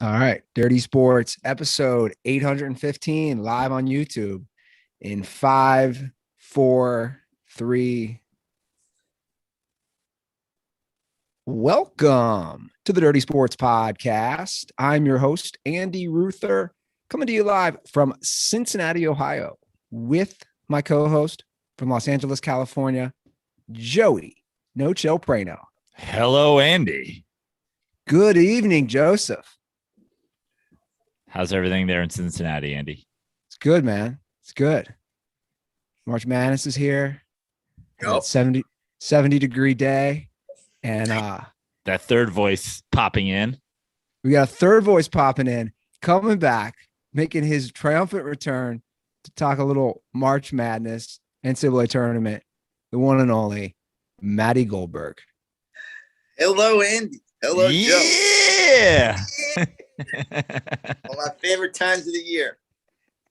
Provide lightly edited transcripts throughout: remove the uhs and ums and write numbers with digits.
All right. Dirty Sports episode 815 live on YouTube in 5, 4, 3. Welcome to the Dirty Sports Podcast. I'm your host, Andy Ruther, coming to you live from Cincinnati, Ohio, with my co-host from Los Angeles, California, Joey No Chill Prano. Hello, Andy. Good evening, Joseph. How's everything there in Cincinnati, Andy? It's good, man. It's good. March Madness is here. Yep. 70-degree day. And that third voice popping in. We got a third voice popping in, coming back, making his triumphant return to talk a little March Madness NCAA Tournament, the one and only Matty Goldberg. Hello, Andy. Hello, Joe. Yeah. One of my favorite times of the year.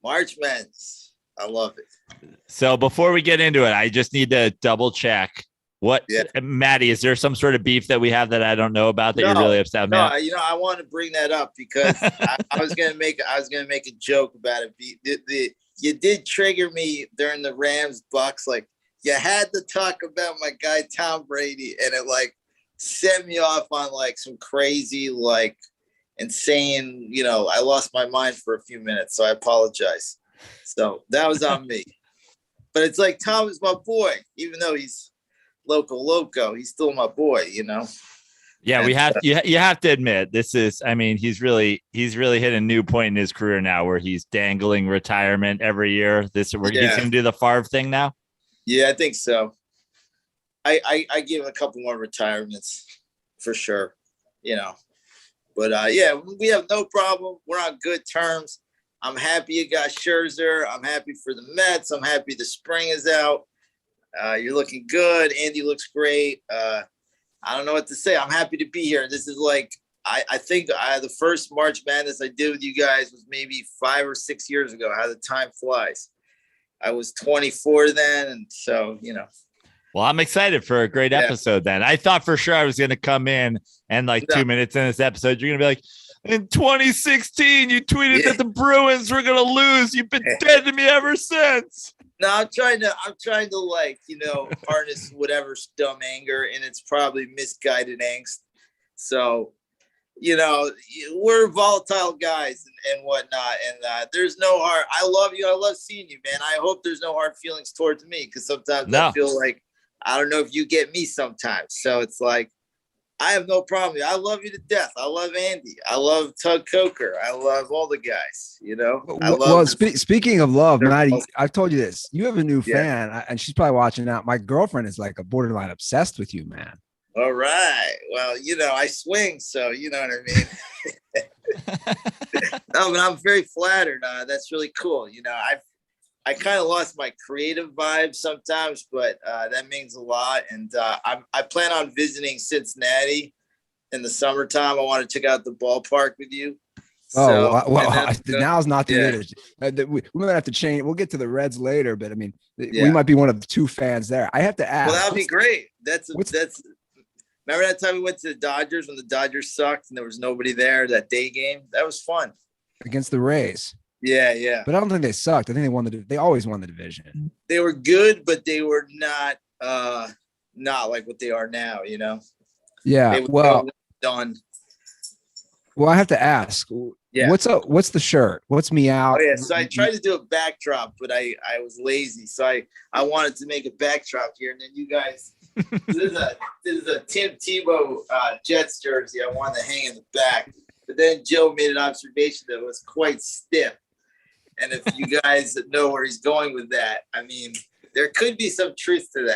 March Madness. I love it. So before we get into it, I just need to double check. Matty, is there some sort of beef that we have that I don't know about that you're really upset about? No, I want to bring that up because I was gonna make a joke about it. You did trigger me during the Rams Bucks. Like, you had to talk about my guy Tom Brady, and it like set me off on like some crazy, like insane, I lost my mind for a few minutes, so I apologize. So that was on me. But it's like, Tom is my boy, even though he's loco, he's still my boy, Yeah, we have you have to admit, this is, I mean, he's really hit a new point in his career now where he's dangling retirement every year. He's gonna do the Favre thing now. Yeah, I think so. I give him a couple more retirements for sure, But we have no problem. We're on good terms. I'm happy you got Scherzer. I'm happy for the Mets. I'm happy the spring is out. You're looking good. Andy looks great. I don't know what to say. I'm happy to be here. This is like, I think the first March Madness I did with you guys was maybe 5 or 6 years ago. How the time flies. I was 24 then. And so, Well, I'm excited for a great episode then. I thought for sure I was going to come in and 2 minutes in this episode, you're going to be like, in 2016, you tweeted that the Bruins were going to lose. You've been dead to me ever since. No, I'm trying to harness whatever dumb anger, and it's probably misguided angst. So, we're volatile guys and whatnot, and there's no hard. I love you. I love seeing you, man. I hope there's no hard feelings towards me, because sometimes I feel like, I don't know if you get me sometimes. So it's like, I have no problem. I love you to death. I love Andy. I love Tug Coker. I love all the guys, Speaking of love, Matty, I've told you this. You have a new fan, and she's probably watching now. My girlfriend is like a borderline obsessed with you, man. All right. Well, I swing, so you know what I mean? No, but I'm very flattered. That's really cool. I kind of lost my creative vibe sometimes, but that means a lot. And I plan on visiting Cincinnati in the summertime. I want to check out the ballpark with you. Now's not the age. We might have to change. We'll get to the Reds later, but I mean, we might be one of the two fans there. I have to ask. Well, that'd be great. Remember that time we went to the Dodgers when the Dodgers sucked and there was nobody there, that day game? That was fun. Against the Rays. Yeah. But I don't think they sucked. I think they always won the division. They were good, but they were not like what they are now, Yeah. Done. Well, I have to ask. Yeah. What's up? What's the shirt? What's me out? Oh, yeah. So I tried to do a backdrop, but I was lazy. So I wanted to make a backdrop here, and then you guys this is a Tim Tebow Jets jersey I wanted to hang in the back. But then Joe made an observation that was quite stiff. And if you guys know where he's going with that, I mean, there could be some truth to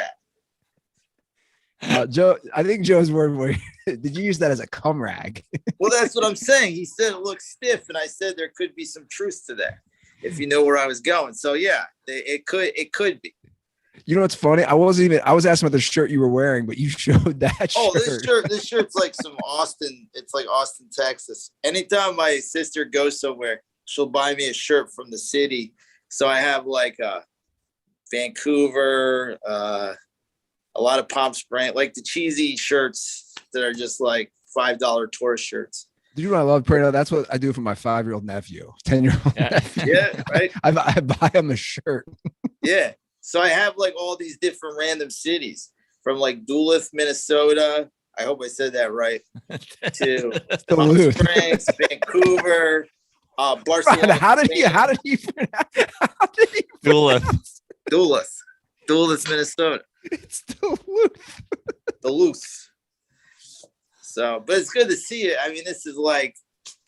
that. Joe, I think Joe's word did you use that as a cum rag? Well, that's what I'm saying. He said it looks stiff, and I said there could be some truth to that, if you know where I was going. So yeah, it could be. You know what's funny? I was asking about the shirt you were wearing, but you showed that shirt. Oh, this shirt's like some Austin. It's like Austin, Texas. Anytime my sister goes somewhere, she'll buy me a shirt from the city. So I have like Vancouver, a lot of Palm Springs, like the cheesy shirts that are just like $5 tourist shirts. Do you know what I love, Prano? That's what I do for my 5-year-old nephew, 10-year-old nephew. Yeah, right. I buy him a shirt. Yeah. So I have like all these different random cities from like Duluth, Minnesota. I hope I said that right. To Palm Springs, Vancouver, Barcelona. How did he Duluth, Minnesota. It's Duluth. Duluth. So, but it's good to see it. I mean, this is like,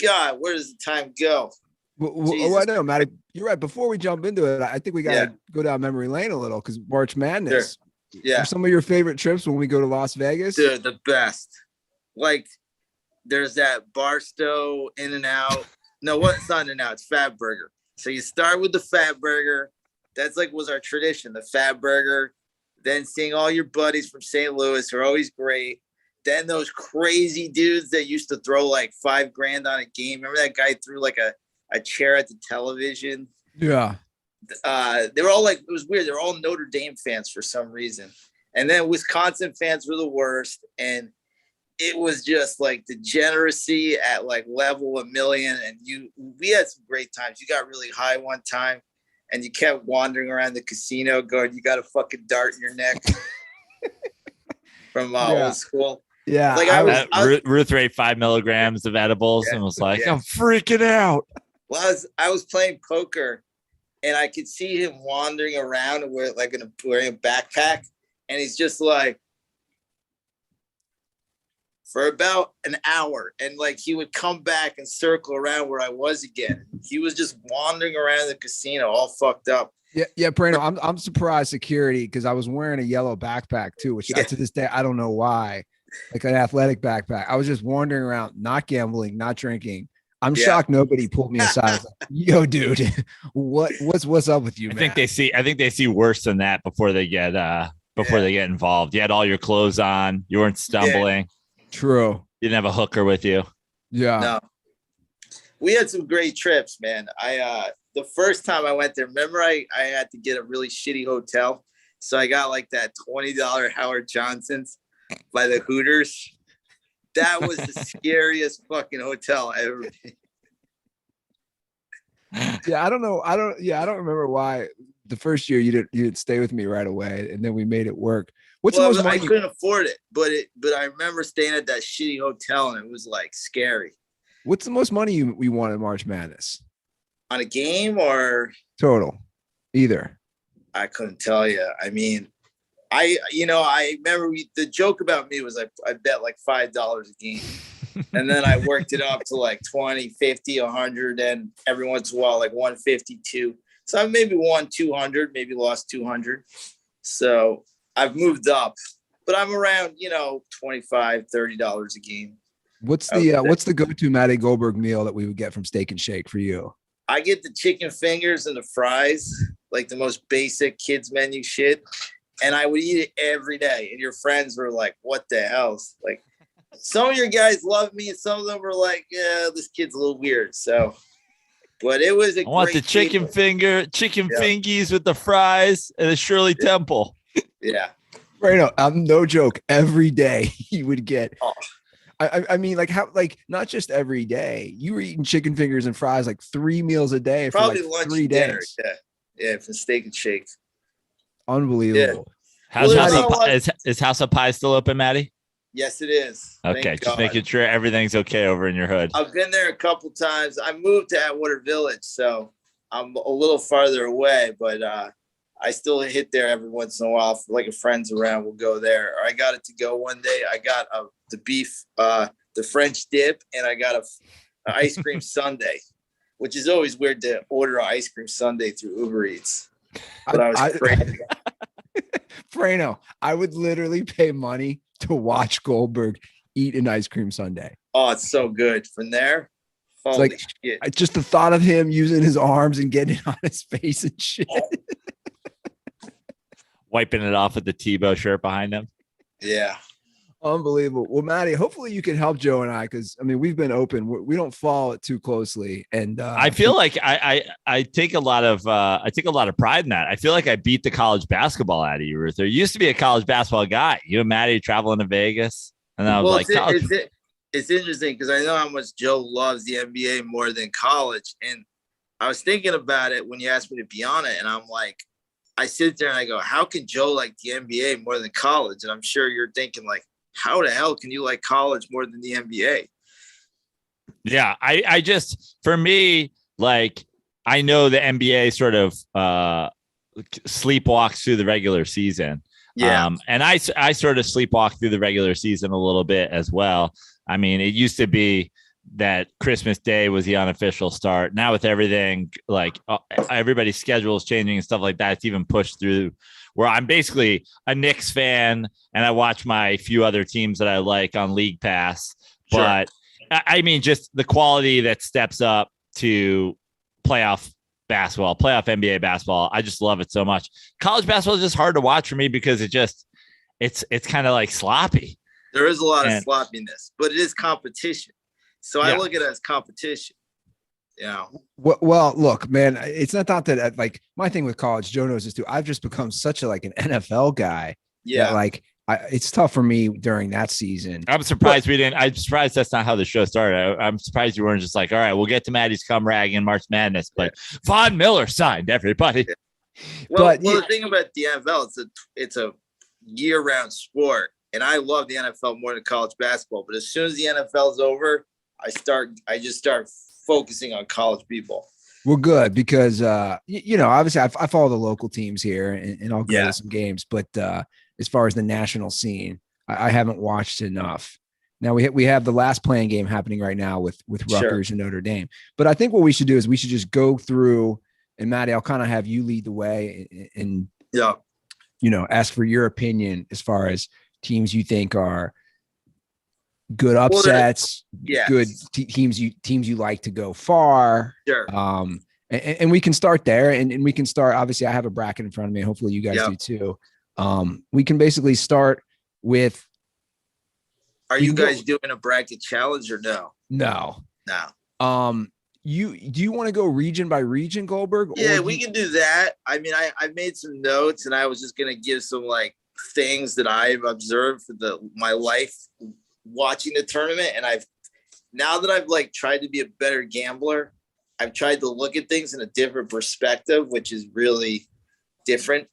God, where does the time go? Well, I know, Matty. You're right. Before we jump into it, I think we got to go down memory lane a little because March Madness. Sure. Yeah. Are some of your favorite trips when we go to Las Vegas? Dude, the best. Like, there's that Barstow In-N-Out. No, it's not In-N-Out. It's Fat Burger. So you start with the Fat Burger. That's like was our tradition, the Fat Burger. Then seeing all your buddies from St. Louis are always great. Then those crazy dudes that used to throw like $5,000 on a game. Remember that guy threw like a chair at the television? Yeah. They were all like, it was weird. They were all Notre Dame fans for some reason. And then Wisconsin fans were the worst. And it was just like degeneracy at like level a million. And we had some great times. You got really high one time and you kept wandering around the casino going, you got a fucking dart in your neck from old school. Yeah. Like Ruth ate 5 milligrams of edibles and was like, I'm freaking out. Well, I was playing poker and I could see him wandering around wearing a backpack. And he's just like, for about an hour. And like, he would come back and circle around where I was again. He was just wandering around the casino all fucked up. Yeah, Prano, I'm surprised security because I was wearing a yellow backpack too, which to this day, I don't know why. Like an athletic backpack. I was just wandering around, not gambling, not drinking. I'm shocked nobody pulled me aside. Like, yo, dude, what's up with you, man? I think they see worse than that before they get involved. You had all your clothes on, you weren't stumbling. True. You didn't have a hooker with you. Yeah. No. We had some great trips, man. The first time I went there, remember I had to get a really shitty hotel. So I got like that $20 Howard Johnson's by the Hooters. That was the scariest fucking hotel I ever been. Yeah, I don't know. I don't remember why the first year you didn't stay with me right away, and then we made it work. What's the most money? I couldn't afford it, but I remember staying at that shitty hotel, and it was like scary. What's the most money we won in March Madness? On a game or total? Either. I couldn't tell you. I mean, I remember the joke about me was I bet like $5 a game. And then I worked it up to like 20, 50, 100, and every once in a while, like 152. So I maybe won 200, maybe lost 200. So I've moved up, but I'm around, $25, $30 a game. What's the go-to Matty Goldberg meal that we would get from Steak and Shake for you? I get the chicken fingers and the fries, like the most basic kids menu shit. And I would eat it every day. And your friends were like, what the hell? Like, some of your guys love me, and some of them were like, yeah, this kid's a little weird. So, but it was I want the chicken fingies with the fries and a Shirley Temple. Yeah. Right. No, I'm no joke. Every day you would get. Oh. I mean, like how, like not just every day. You were eating chicken fingers and fries like 3 meals a day for probably like lunch 3 days. Yeah, for Steak and Shake. Unbelievable. Yeah. Is House of Pie still open, Matty? Yes, it is. Okay, just making sure everything's okay over in your hood. I've been there a couple times. I moved to Atwater Village, so I'm a little farther away, but I still hit there every once in a while. If like a friend's around, we'll go there. Or I got it to go one day. I got the beef, the French dip, and I got an ice cream sundae, which is always weird to order an ice cream sundae through Uber Eats. But I was crazy. Frano, I would literally pay money to watch Goldberg eat an ice cream sundae. Oh, it's so good. From there, holy shit. Just the thought of him using his arms and getting it on his face and shit. Oh. Wiping it off with the Tebow shirt behind him. Yeah. Unbelievable. Well, Matty, hopefully you can help Joe and I, because I mean we've been open. We don't follow it too closely, and I feel like I take a lot of pride in that. I feel like I beat the college basketball out of you, Ruth. There used to be a college basketball guy. You and Matty traveling to Vegas, and I was it's interesting because I know how much Joe loves the NBA more than college. And I was thinking about it when you asked me to be on it. And I'm like, I sit there and I go, how can Joe like the NBA more than college? And I'm sure you're thinking like, how the hell can you like college more than the NBA? Yeah, I just, for me, like, I know the NBA sort of sleepwalks through the regular season. Yeah. And I sort of sleepwalk through the regular season a little bit as well. I mean, it used to be that Christmas Day was the unofficial start. Now with everything, like everybody's schedule is changing and stuff like that, it's even pushed through where I'm basically a Knicks fan and I watch my few other teams that I like on League Pass. Sure. But I mean, just the quality that steps up to playoff basketball, playoff NBA basketball. I just love it so much. College basketball is just hard to watch for me because it's kind of like sloppy. There is a lot of sloppiness, but it is competition. So I look at it as competition. Yeah. Well, look, man, it's not that like my thing with college, Joe knows this too. I've just become such an NFL guy. Yeah. That, like, it's tough for me during that season. I'm surprised I'm surprised that's not how the show started. I'm surprised you weren't just like, all right, we'll get to Matty's cum rag in March Madness, but Von Miller signed everybody. Well, the thing about the NFL, it's a year-round sport, and I love the NFL more than college basketball. But as soon as the NFL is over, I just start focusing on college people. Well, good, because obviously I follow the local teams here, and I'll go to some games, but as far as the national scene, I haven't watched enough. Now we have the last playing game happening right now with Rutgers and Notre Dame. But I think what we should do is we should just go through, and Matty, I'll kind of have you lead the way and ask for your opinion as far as teams you think are good upsets, good teams you like to go far. Sure. And we can start there, and we can start. Obviously, I have a bracket in front of me. Hopefully, you guys do too. We can basically start with. Are you guys doing a bracket challenge or no? No. No. Do you want to go region by region, Goldberg? Yeah, we can do that. I mean, I made some notes, and I was just gonna give some like things that I've observed for my life watching the tournament, and now that I've like tried to be a better gambler, I've tried to look at things in a different perspective, which is really different.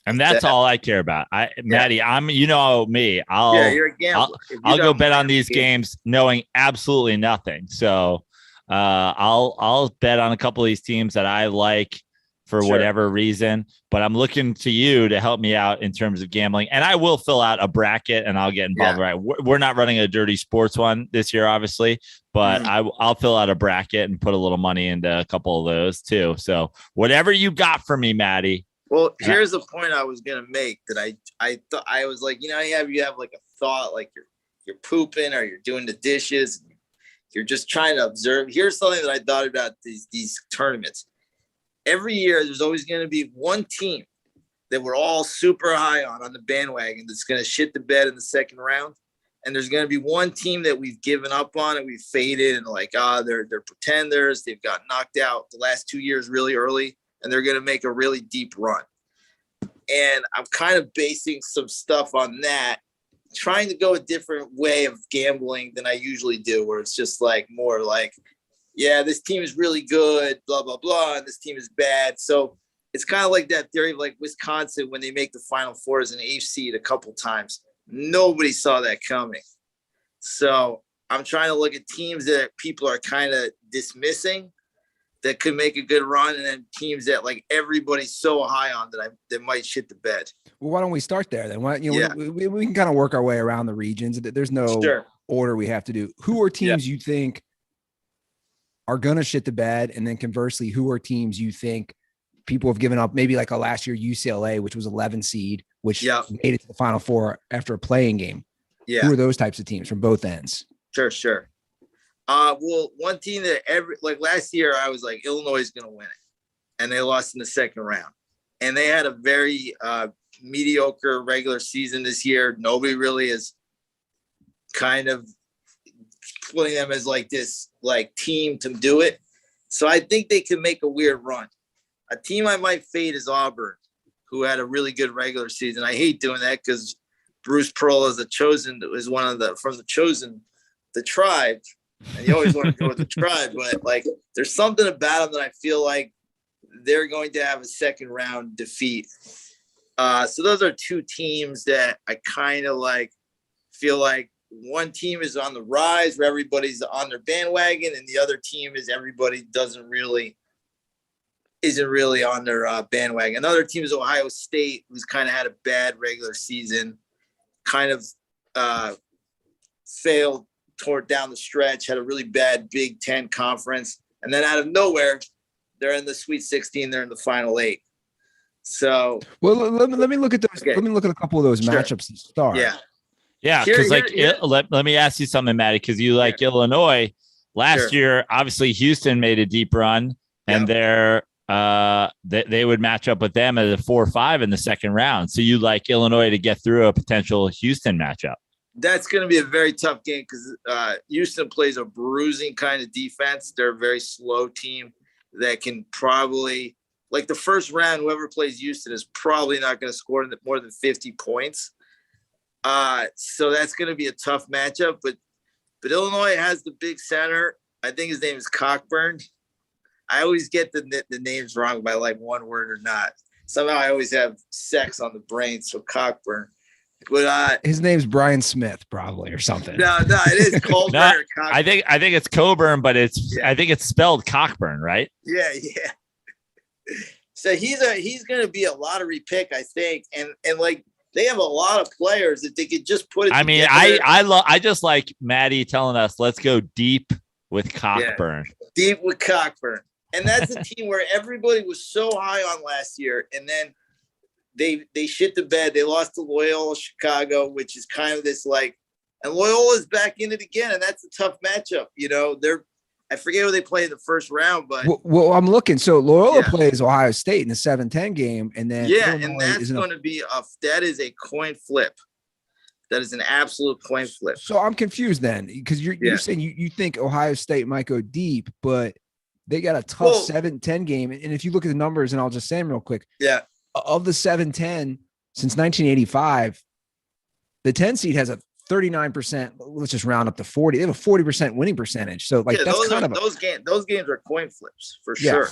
And that's all I care about. Matty, I'm, me, you're a gambler. I'll go bet on these games knowing absolutely nothing. So I'll bet on a couple of these teams that I like for whatever reason, but I'm looking to you to help me out in terms of gambling. And I will fill out a bracket and I'll get involved. Right. We're not running a dirty sports one this year, obviously, but I'll fill out a bracket and put a little money into a couple of those too. So whatever you got for me, Matty. Well, here's the point I was going to make that I thought I was like, you have like a thought, like you're pooping or you're doing the dishes. You're just trying to observe. Here's something that I thought about these tournaments. Every year, there's always going to be one team that we're all super high on the bandwagon that's going to shit the bed in the second round. And there's going to be one team that we've given up on and we've faded and like, they're pretenders. They've got knocked out the last 2 years really early, and they're going to make a really deep run. And I'm kind of basing some stuff on that, trying to go a different way of gambling than I usually do, where it's just like more like, yeah, this team is really good, blah, blah, blah, and this team is bad. So it's kind of like that theory of like Wisconsin when they make the Final Four as an eighth seed a couple times. Nobody saw that coming. So I'm trying to look at teams that people are kind of dismissing that could make a good run, and then teams that like everybody's so high on that might shit the bed. Well, why don't we start there then? We can kind of work our way around the regions. There's no order we have to do. Who are teams you think are going to shit the bed? And then conversely, who are teams you think people have given up? Maybe like a last year UCLA, which was 11 seed, which made it to the Final Four after a playing game. Yeah. Who are those types of teams from both ends? Sure. Well, one team that last year I was like, Illinois is going to win it, and they lost in the second round. And they had a very mediocre regular season this year. Nobody really is kind of putting them as like this like team to do it. So I think they can make a weird run. A team I might fade is Auburn, who had a really good regular season. I hate doing that because Bruce Pearl is from the Chosen the Tribe, and you always want to go with the Tribe, but like there's something about them that I feel like they're going to have a second round defeat. So those are two teams that I kind of like feel like one team is on the rise where everybody's on their bandwagon, and the other team is everybody isn't really on their bandwagon. Another team is Ohio State, who's kind of had a bad regular season, kind of failed toward down the stretch, had a really bad Big Ten conference, and then out of nowhere, they're in the Sweet 16. They're in the Final 8. So, well, let me look at those. Okay. Let me look at a couple of those Sure. matchups to start. Yeah, because let me ask you something, Maddie, because you like Illinois. Last year, obviously Houston made a deep run, and they would match up with them at a 4-5 in the second round. So you like Illinois to get through a potential Houston matchup. That's going to be a very tough game because Houston plays a bruising kind of defense. They're a very slow team that can probably, like the first round, whoever plays Houston is probably not going to score more than 50 points. So that's going to be a tough matchup. But Illinois has the big center. I think his name is Cockburn. I always get the names wrong by like one word or not. Somehow I always have sex on the brain. So Cockburn. But his name's Brian Smith, probably, or something. No, it is Colburn. I think it's Coburn, but I think it's spelled Cockburn, right? Yeah. So he's going to be a lottery pick, I think, and like they have a lot of players that they could just put it. I mean, I just like Matty telling us, let's go deep with Cockburn. Yeah, deep with Cockburn, and that's a team where everybody was so high on last year, and then they shit the bed. They lost to Loyola Chicago, which is kind of this like, and Loyola's back in it again, and that's a tough matchup. You know, I forget who they played in the first round, but well, I'm looking. So Loyola plays Ohio State in the 7-10 game, and then and that's going to be that is a coin flip. That is an absolute coin flip. So I'm confused then, because you're saying you think Ohio State might go deep, but they got a tough 7-10 game. And if you look at the numbers, and I'll just say them real quick. Yeah. Of the 7-10 since 1985, the 10 seed has a 39%. Let's just round up to 40. They have a 40% winning percentage. So like those games are coin flips for sure.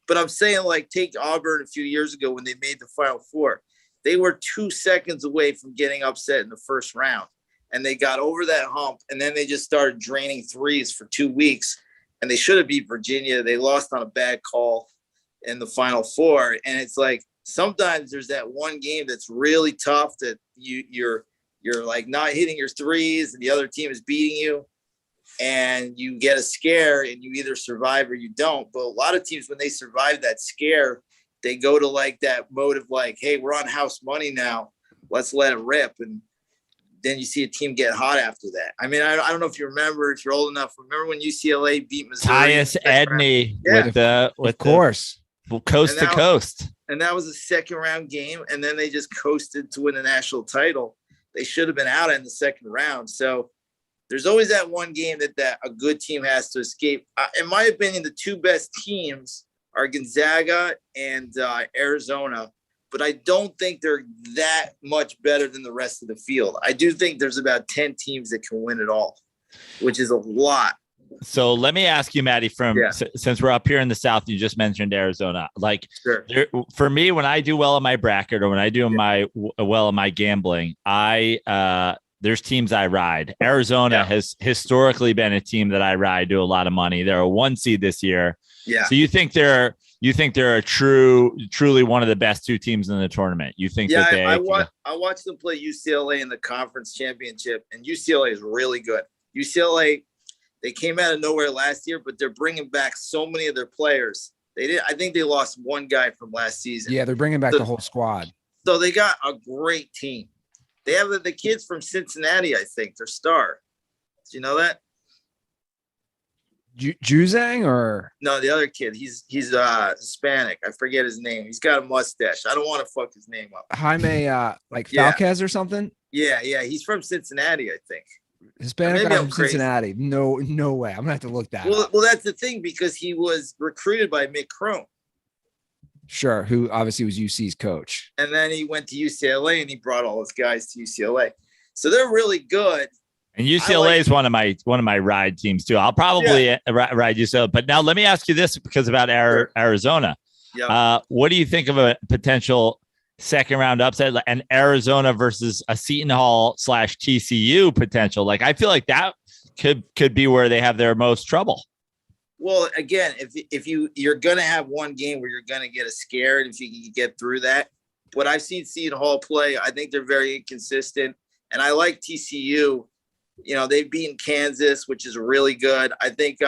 But I'm saying, like, take Auburn a few years ago when they made the Final Four. They were 2 seconds away from getting upset in the first round, and they got over that hump, and then they just started draining threes for 2 weeks, and they should have beat Virginia. They lost on a bad call in the Final Four, and it's like sometimes there's that one game that's really tough that you're like not hitting your threes, and the other team is beating you, and you get a scare, and you either survive or you don't. But a lot of teams, when they survive that scare, they go to like that mode of like, hey, we're on house money now. Let's let it rip. And then you see a team get hot after that. I mean, I don't know if you remember, if you're old enough, remember when UCLA beat Missouri? Tyus Edney with coast to coast. And that was a second round game. And then they just coasted to win the national title. They should have been out in the second round. So there's always that one game that a good team has to escape. In my opinion, the two best teams are Gonzaga and Arizona, but I don't think they're that much better than the rest of the field. I do think there's about 10 teams that can win it all, which is a lot. So let me ask you, Matty, since we're up here in the South, you just mentioned Arizona. Like, for me, when I do well in my bracket or when I do well in my gambling, there's teams I ride. Arizona has historically been a team that I ride to a lot of money. They're a 1 seed this year. Yeah. So you think they're a truly one of the best two teams in the tournament? You think that they? I watched them play UCLA in the conference championship, and UCLA is really good. UCLA, they came out of nowhere last year, but they're bringing back so many of their players. I think they lost one guy from last season. Yeah, they're bringing back the whole squad. So they got a great team. They have the kids from Cincinnati, I think, their star. Do you know that? Juzang or no, the other kid. He's Hispanic. I forget his name. He's got a mustache. I don't want to fuck his name up. Jaime, like Falquez or something. Yeah. He's from Cincinnati, I think. Hispanic guy from Cincinnati. No way. I'm gonna have to look that up. Well, that's the thing, because he was recruited by Mick Crone. Sure, who obviously was UC's coach. And then he went to UCLA and he brought all his guys to UCLA. So they're really good. And UCLA is one of my ride teams too. I'll probably ride UCLA. But now let me ask you this because about Arizona. Yep. What do you think of a potential second round upset and Arizona versus a Seton Hall / TCU potential? Like, I feel like that could be where they have their most trouble. Well, again, if you're going to have one game where you're going to get a scare, and if you can get through that, what I've seen Seton Hall play, I think they're very inconsistent. And I like TCU. You know, they've beaten Kansas, which is really good. I think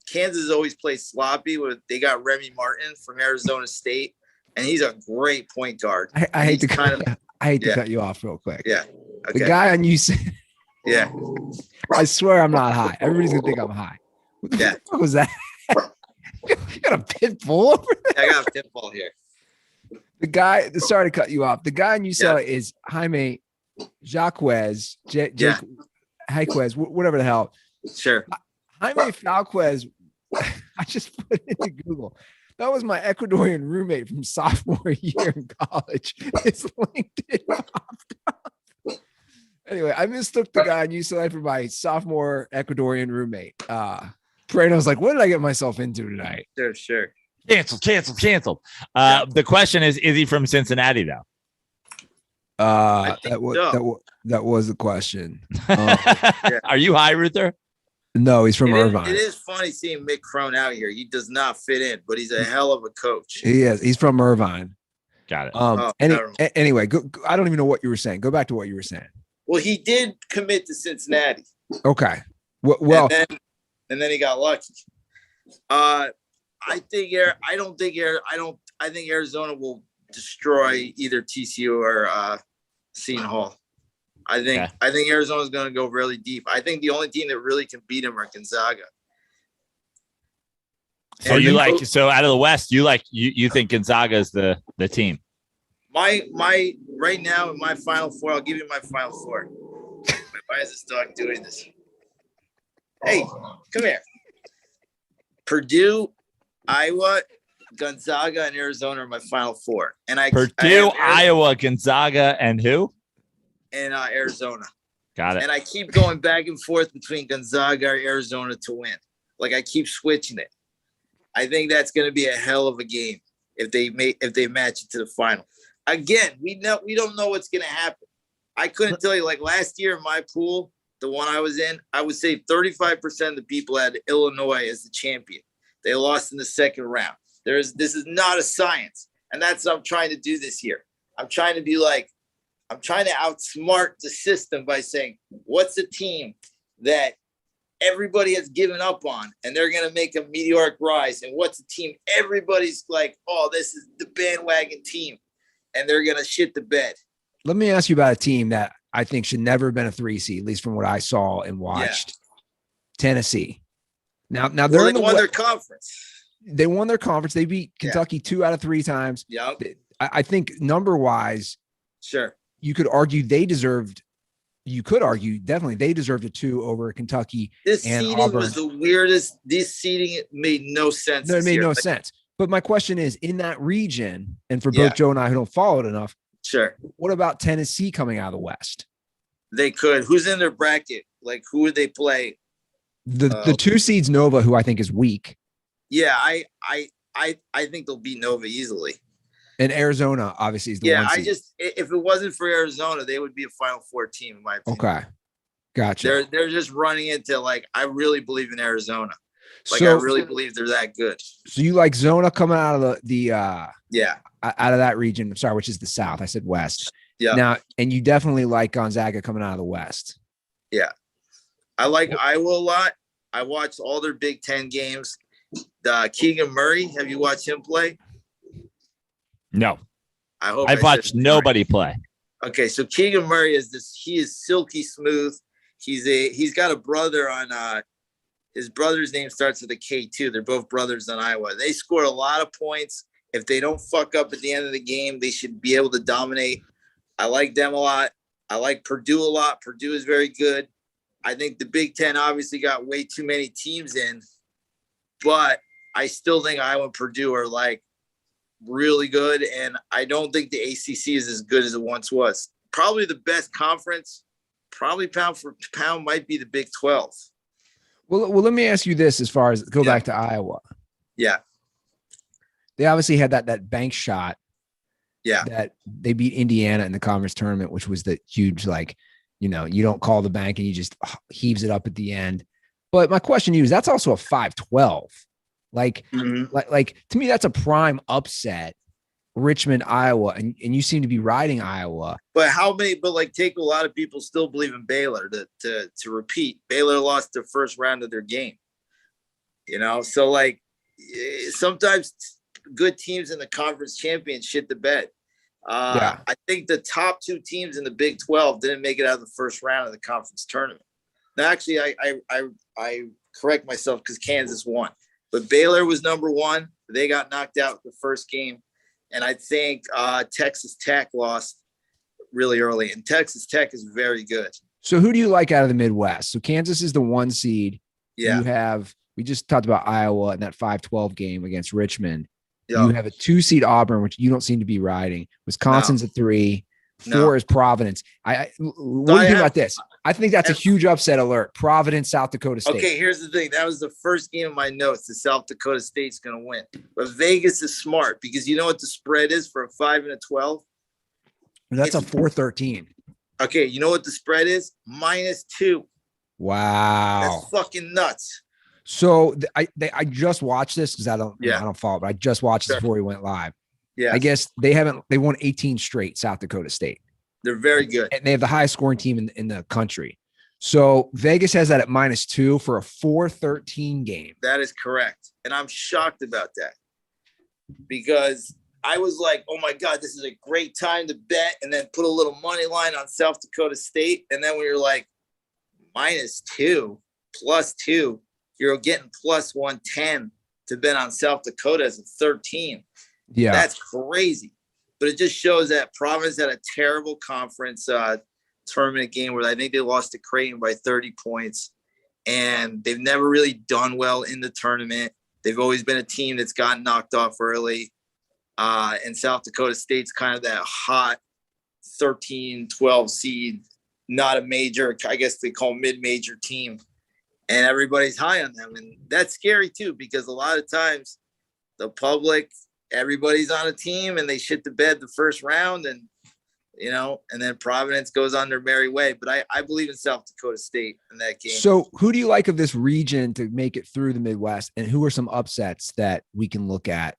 Kansas always plays sloppy. They got Remy Martin from Arizona State, and he's a great point guard. I hate to cut you off real quick. Yeah. Okay. The guy on UC. Yeah. I swear I'm not high. Everybody's going to think I'm high. What was that? You got a pit bull over there? I got a pit bull here. The guy, sorry to cut you off. The guy in UCLA is Jaime Jaquez, Jaquez, whatever the hell. Sure. Jaime Falquez, I just put it into Google. That was my Ecuadorian roommate from sophomore year in college. It's LinkedIn popped up. Anyway, I mistook the guy in UCLA for my sophomore Ecuadorian roommate. Prano's like, what did I get myself into tonight? Sure. Canceled. The question is he from Cincinnati though? That was the question. Are you high, Ruther? No, he's from Irvine. It is funny seeing Mick Crone out here. He does not fit in, but he's a hell of a coach. He is. He's from Irvine. Got it. Anyway, I don't even know what you were saying. Go back to what you were saying. Well, he did commit to Cincinnati. Okay. Well, and then he got lucky. I think Arizona will destroy either TCU or Seton Hall. I think Arizona's going to go really deep. I think the only team that really can beat him are Gonzaga. So out of the West, you think Gonzaga is the team? My right now in my Final Four, I'll give you my Final Four. Why is this dog doing this? Hey, come here. Purdue, Iowa, Gonzaga, and Arizona are my Final Four. And Iowa, Gonzaga, and who? And Arizona. Got it. And I keep going back and forth between Gonzaga or Arizona to win. Like, I keep switching it. I think that's going to be a hell of a game if they match it to the final. Again, we don't know what's going to happen. I couldn't tell you. Like last year in my pool, the one I was in, I would say 35% of the people had Illinois as the champion. They lost in the second round. This is not a science, and that's what I'm trying to do this year. I'm trying to outsmart the system by saying, what's a team that everybody has given up on and they're going to make a meteoric rise? And what's a team everybody's like, oh, this is the bandwagon team, and they're going to shit the bed? Let me ask you about a team that I think should never have been a 3 seed, at least from what I saw and watched. Tennessee. Now they're they won their conference. They won their conference. They beat Kentucky 2 out of 3 times. Yep. I think number wise, sure. You could argue definitely they deserved a 2 over Kentucky. This and seeding Auburn. was the weirdest. This seeding made no sense. No, it made no sense. But my question is, in that region, and for both Joe and I who don't follow it enough, sure. What about Tennessee coming out of the West? They could. Who's in their bracket? Like, who would they play? The 2 seeds Nova, who I think is weak. Yeah, I think they'll beat Nova easily. And Arizona obviously is the 1 seed. If it wasn't for Arizona, they would be a Final Four team in my opinion. Okay, gotcha. They're just running into, like, I really believe in Arizona. Like, I really believe they're that good. So you like Zona coming out of the out of that region? Sorry, which is the South. I said West. Yeah. Now, and you definitely like Gonzaga coming out of the West. Yeah, I like Iowa a lot. I watched all their Big Ten games. Keegan Murray, have you watched him play? No. I've watched nobody play. Okay, so Keegan Murray he is silky smooth. He's got a brother on his brother's name starts with a K too. They're both brothers on Iowa. They score a lot of points. If they don't fuck up at the end of the game, they should be able to dominate. I like them a lot. I like Purdue a lot. Purdue is very good. I think the Big Ten obviously got way too many teams in, but I still think Iowa and Purdue are like really good. And I don't think the ACC is as good as it once was. Probably the best conference, probably pound for pound might be the Big 12. Well, let me ask you this: as far as go back to Iowa, they obviously had that bank shot. That they beat Indiana in the conference tournament, which was the huge, like, you don't call the bank and you just heaves it up at the end. But my question to you is, that's also a 5-12. Like to me, that's a prime upset. Richmond, Iowa, and you seem to be riding Iowa. But take a lot of people still believe in Baylor to repeat. Baylor lost the first round of their game. So like sometimes good teams in the conference champions shit the bed. I think the top 2 teams in the Big 12 didn't make it out of the first round of the conference tournament. Now, actually, I correct myself because Kansas won, but Baylor was number 1. They got knocked out the first game, and I think Texas Tech lost really early, and Texas Tech is very good. So, who do you like out of the Midwest? So, Kansas is the 1 seed. Yeah, we just talked about Iowa in that 5-12 game against Richmond. Yeah. You have a 2 seed Auburn, which you don't seem to be riding. Wisconsin's a 3. 4 is Providence. What do you think about this? I think that's a huge upset alert. Providence, South Dakota State. Okay, here's the thing. That was the first game of my notes. The South Dakota State's going to win. But Vegas is smart because you know what the spread is for a 5 and a 12? That's a 4-13. Okay, you know what the spread is? -2. Wow. That's fucking nuts. So I just watched this because I don't follow, but I just watched this before we went live. Yeah. I guess they won 18 straight, South Dakota State. They're very good. And they have the highest scoring team in the country. So Vegas has that at -2 for a 4-13 game. That is correct. And I'm shocked about that because I was like, oh my God, this is a great time to bet and then put a little money line on South Dakota State. And then when you're like -2, +2, you're getting +110 to bet on South Dakota as a 13. Yeah. That's crazy. But it just shows that Providence had a terrible conference tournament game where I think they lost to Creighton by 30 points. And they've never really done well in the tournament. They've always been a team that's gotten knocked off early. And South Dakota State's kind of that hot 13, 12 seed, not a major, I guess they call mid-major team. And everybody's high on them. And that's scary too, because a lot of times the public, everybody's on a team and they shit the bed the first round and then Providence goes on their merry way. But I believe in South Dakota State in that game. So who do you like of this region to make it through the Midwest, and who are some upsets that we can look at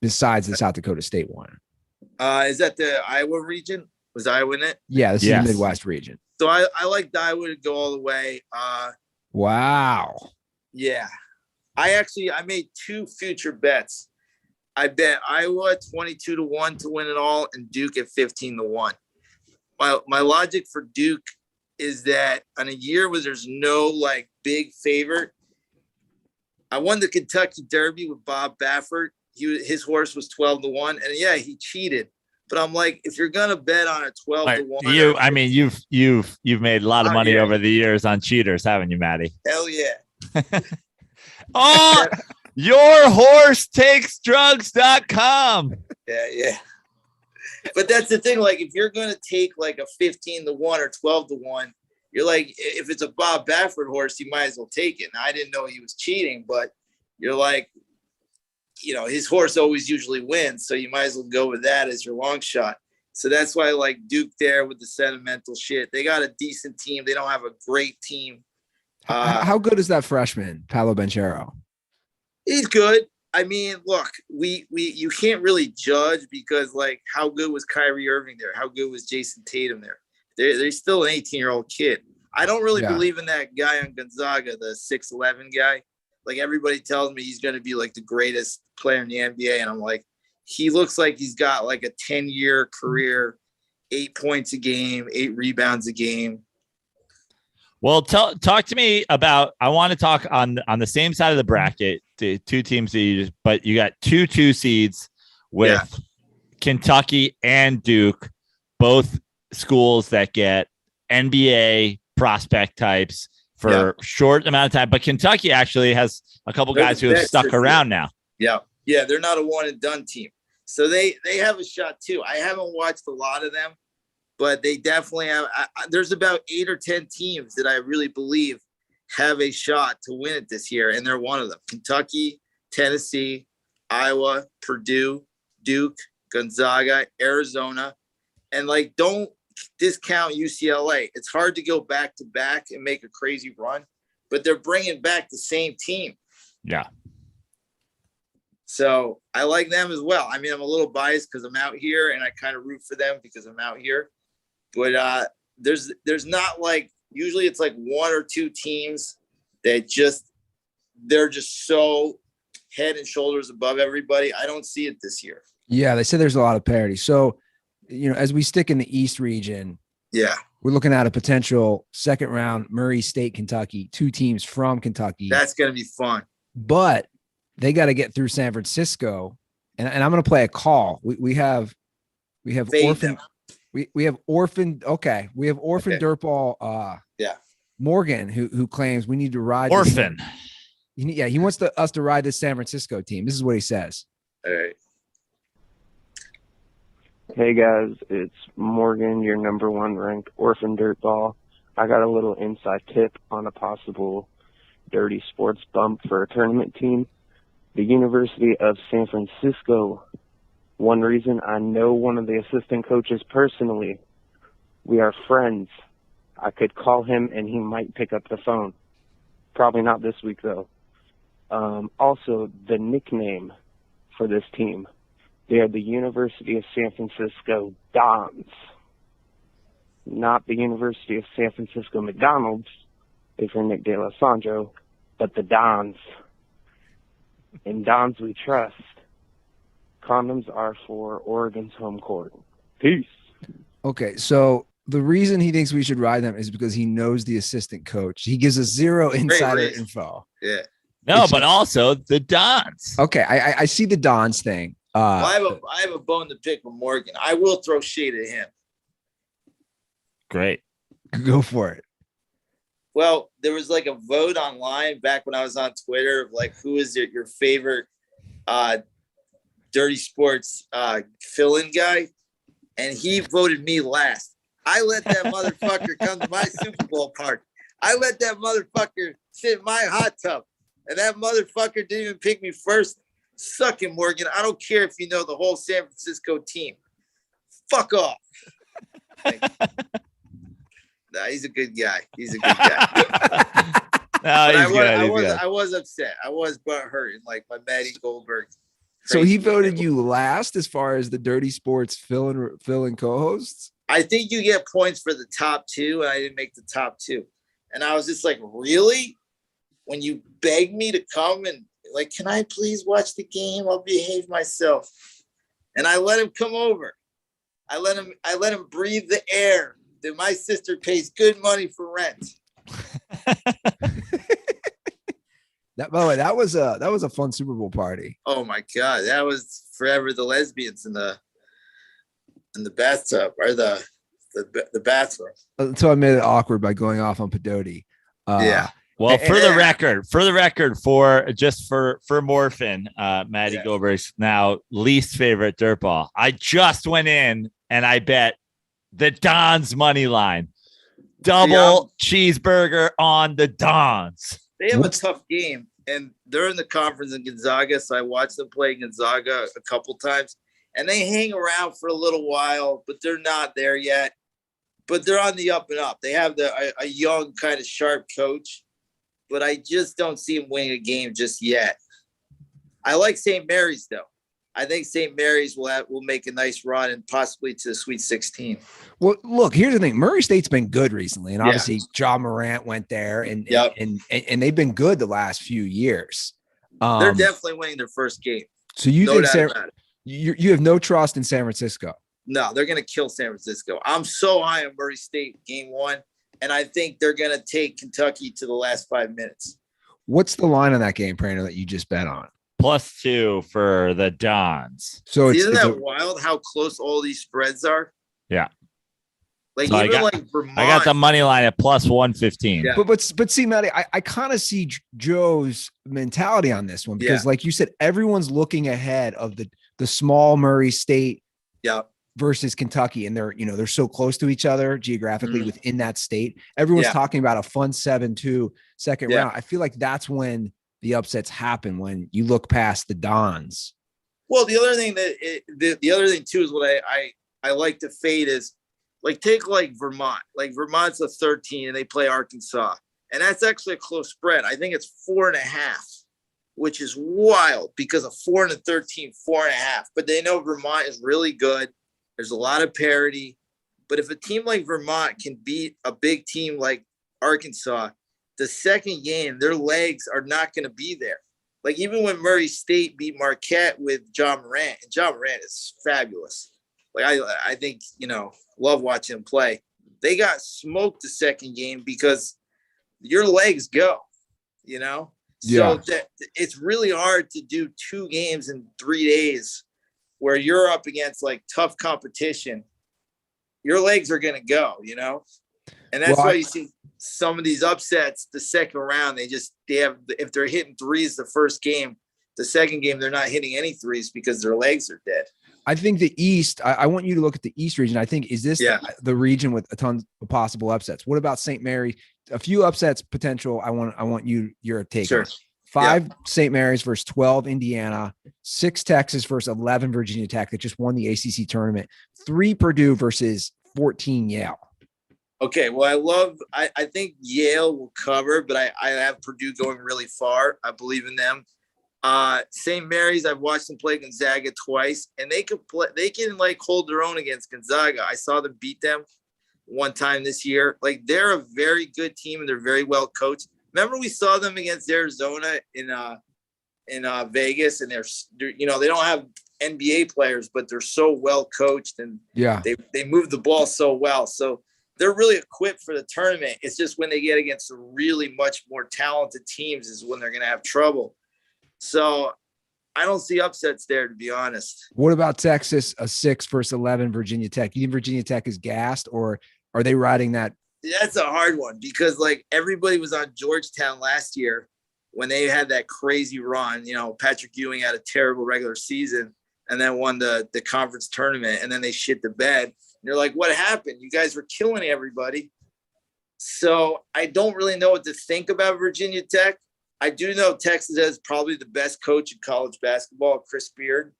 besides the South Dakota State one? Is that the Iowa region? Was Iowa in it? Yeah, this is the Midwest region. So I like Iowa to go all the way. Wow. Yeah. I made 2 future bets. I bet Iowa 22-1 to win it all and Duke at 15-1. My logic for Duke is that on a year where there's no like big favorite, I won the Kentucky Derby with Bob Baffert. His horse was 12-1, and yeah, he cheated. But I'm like, if you're gonna bet on a 12-1, you've made a lot of money over the years on cheaters, haven't you, Matty? Hell yeah. Oh, yourhorsetakesdrugs.com. Yeah. But that's the thing. Like, if you're gonna take like a 15-1 or 12-1, you're like, if it's a Bob Baffert horse, you might as well take it. And I didn't know he was cheating, but you're like, his horse always usually wins, so you might as well go with that as your long shot. So that's why I like Duke there with the sentimental shit. They got a decent team. They don't have a great team. How good is that freshman, Paolo Banchero? He's good. I mean, look, you can't really judge because, like, how good was Kyrie Irving there? How good was Jason Tatum there? They're still an 18-year-old kid. I don't really believe in that guy on Gonzaga, the 6'11" guy. Like, everybody tells me he's going to be like the greatest player in the NBA. And I'm like, he looks like he's got like a 10-year career, 8 points a game, 8 rebounds a game. Well, talk to me about, I want to talk on the same side of the bracket, the 2 teams but you got 2 seeds with Kentucky and Duke, both schools that get NBA prospect types for short amount of time. But Kentucky actually has a couple guys who have stuck around now. Yeah. They're not a one and done team. So they have a shot too. I haven't watched a lot of them. but they definitely have. There's about 8 or 10 teams that I really believe have a shot to win it this year, and they're one of them. Kentucky, Tennessee, Iowa, Purdue, Duke, Gonzaga, Arizona, and like don't discount UCLA. It's hard to go back to back and make a crazy run, but they're bringing back the same team. Yeah. So I like them as well. I mean, I'm a little biased because I'm out here and I kind of root for them because I'm out here. But there's not like, usually it's like 1 or 2 teams that they're just so head and shoulders above everybody. I don't see it this year. Yeah, they said there's a lot of parity. So, as we stick in the East region, yeah, we're looking at a potential second round Murray State, Kentucky, 2 teams from Kentucky. That's going to be fun. But they got to get through San Francisco, and I'm going to play a call. We have Fade orphan. them. We have orphan. Okay, we have orphan dirtball. Yeah, Morgan, who claims we need to ride orphan. He wants us to ride this San Francisco team. This is what he says. All right. Hey guys, it's Morgan, your number 1 ranked orphan dirtball. I got a little inside tip on a possible dirty sports bump for a tournament team. The University of San Francisco. One reason, I know one of the assistant coaches personally. We are friends. I could call him and he might pick up the phone. Probably not this week though. Also, the nickname for this team. They are the University of San Francisco Dons. Not the University of San Francisco McDonald's, if you're Nick De La Sandro, but the Dons. In Dons we trust. Condoms are for Oregon's home court. Peace. Okay, so the reason he thinks we should ride them is because he knows the assistant coach. He gives us 0 insider info. Yeah. No, but also the Dons. Okay, I see the Dons thing. Well, I have a bone to pick with Morgan. I will throw shade at him. Great. Go for it. Well, there was like a vote online back when I was on Twitter of like, who is your favorite dirty sports fill-in guy? And he voted me last. I let that motherfucker come to my Super Bowl party. I let that motherfucker sit in my hot tub. And that motherfucker didn't even pick me first. Suck him, Morgan. I don't care if you know the whole San Francisco team. Fuck off. Nah, he's a good guy. He's a good guy. I was upset. I was butthurt, and like my Matty Goldberg. So he voted you last as far as the dirty sports fill-in co-hosts? I think you get points for the top 2, and I didn't make the top 2. And I was just like, really? When you begged me to come and like, can I please watch the game? I'll behave myself. And I let him come over. I let him breathe the air that my sister pays good money for rent. By the way, that was a fun Super Bowl party. Oh my God. That was forever the lesbians in the bathtub or the bathroom. So I made it awkward by going off on Pedote. Yeah. Well, for the record, for Morphin, Matty Goldberg's now least favorite dirtball. I just went in and I bet the Dons money line, double cheeseburger on the Dons. They have a tough game, and they're in the conference in Gonzaga, so I watched them play Gonzaga a couple times, and they hang around for a little while, but they're not there yet. But they're on the up and up. They have a young, kind of sharp coach. But I just don't see him winning a game just yet. I like St. Mary's, though. I think St. Mary's will make a nice run and possibly to the Sweet 16. Well, look, here's the thing. Murray State's been good recently, and obviously Ja Morant went there, and they've been good the last few years. They're definitely winning their first game. So you think you have no trust in San Francisco? No, they're going to kill San Francisco. I'm so high on Murray State game 1. And I think they're going to take Kentucky to the last 5 minutes. What's the line on that game, Prano, that you just bet on? +2 for the Dons. So isn't that wild how close all these spreads are? Yeah. Like so even like Vermont. I got the money line at +115. Yeah. But see, Matty, I kind of see Joe's mentality on this one because, like you said, everyone's looking ahead of the small Murray State versus Kentucky, and they're so close to each other geographically within that state. Everyone's talking about a fun 7-2 second round. I feel like that's when the upsets happen, when you look past the Dons. Well, the other thing the other thing too is what I like to fade is like take like Vermont. Like Vermont's a 13 and they play Arkansas, and that's actually a close spread. I think it's 4.5, which is wild because of 4 and a 13, 4.5. But they know Vermont is really good. There's a lot of parity. But if a team like Vermont can beat a big team like Arkansas, the second game, their legs are not going to be there. Like even when Murray State beat Marquette with John Morant, and John Morant is fabulous. Like I think, love watching him play. They got smoked the second game because your legs go, So it's really hard to do 2 games in 3 days where you're up against like tough competition. Your legs are going to go, and that's why you see some of these upsets the second round. If they're hitting threes the first game, the second game, they're not hitting any threes because their legs are dead. I think the East, I want you to look at the East region. I think, is this the region with a ton of possible upsets? What about St. Mary? A few upsets potential. I want your take. Sure. On. 5 St. Mary's versus 12 Indiana, 6 Texas versus 11 Virginia Tech that just won the ACC tournament, 3 Purdue versus 14 Yale. Okay, well, I think Yale will cover, but I have Purdue going really far. I believe in them. St. Mary's, I've watched them play Gonzaga twice, and they can like hold their own against Gonzaga. I saw them beat them one time this year. Like they're a very good team and they're very well coached. Remember we saw them against Arizona in Vegas, and they're they don't have NBA players, but they're so well coached and they move the ball so well. So they're really equipped for the tournament. It's just when they get against the really much more talented teams is when they're going to have trouble. So I don't see upsets there, to be honest. What about Texas, a 6 versus 11 Virginia Tech? You think Virginia Tech is gassed, or are they riding that? That's a hard one because like everybody was on Georgetown last year when they had that crazy run. Patrick Ewing had a terrible regular season and then won the conference tournament, and then they shit the bed. And you're like, what happened? You guys were killing everybody. So I don't really know what to think about Virginia Tech. I do know Texas has probably the best coach in college basketball, Chris Beard.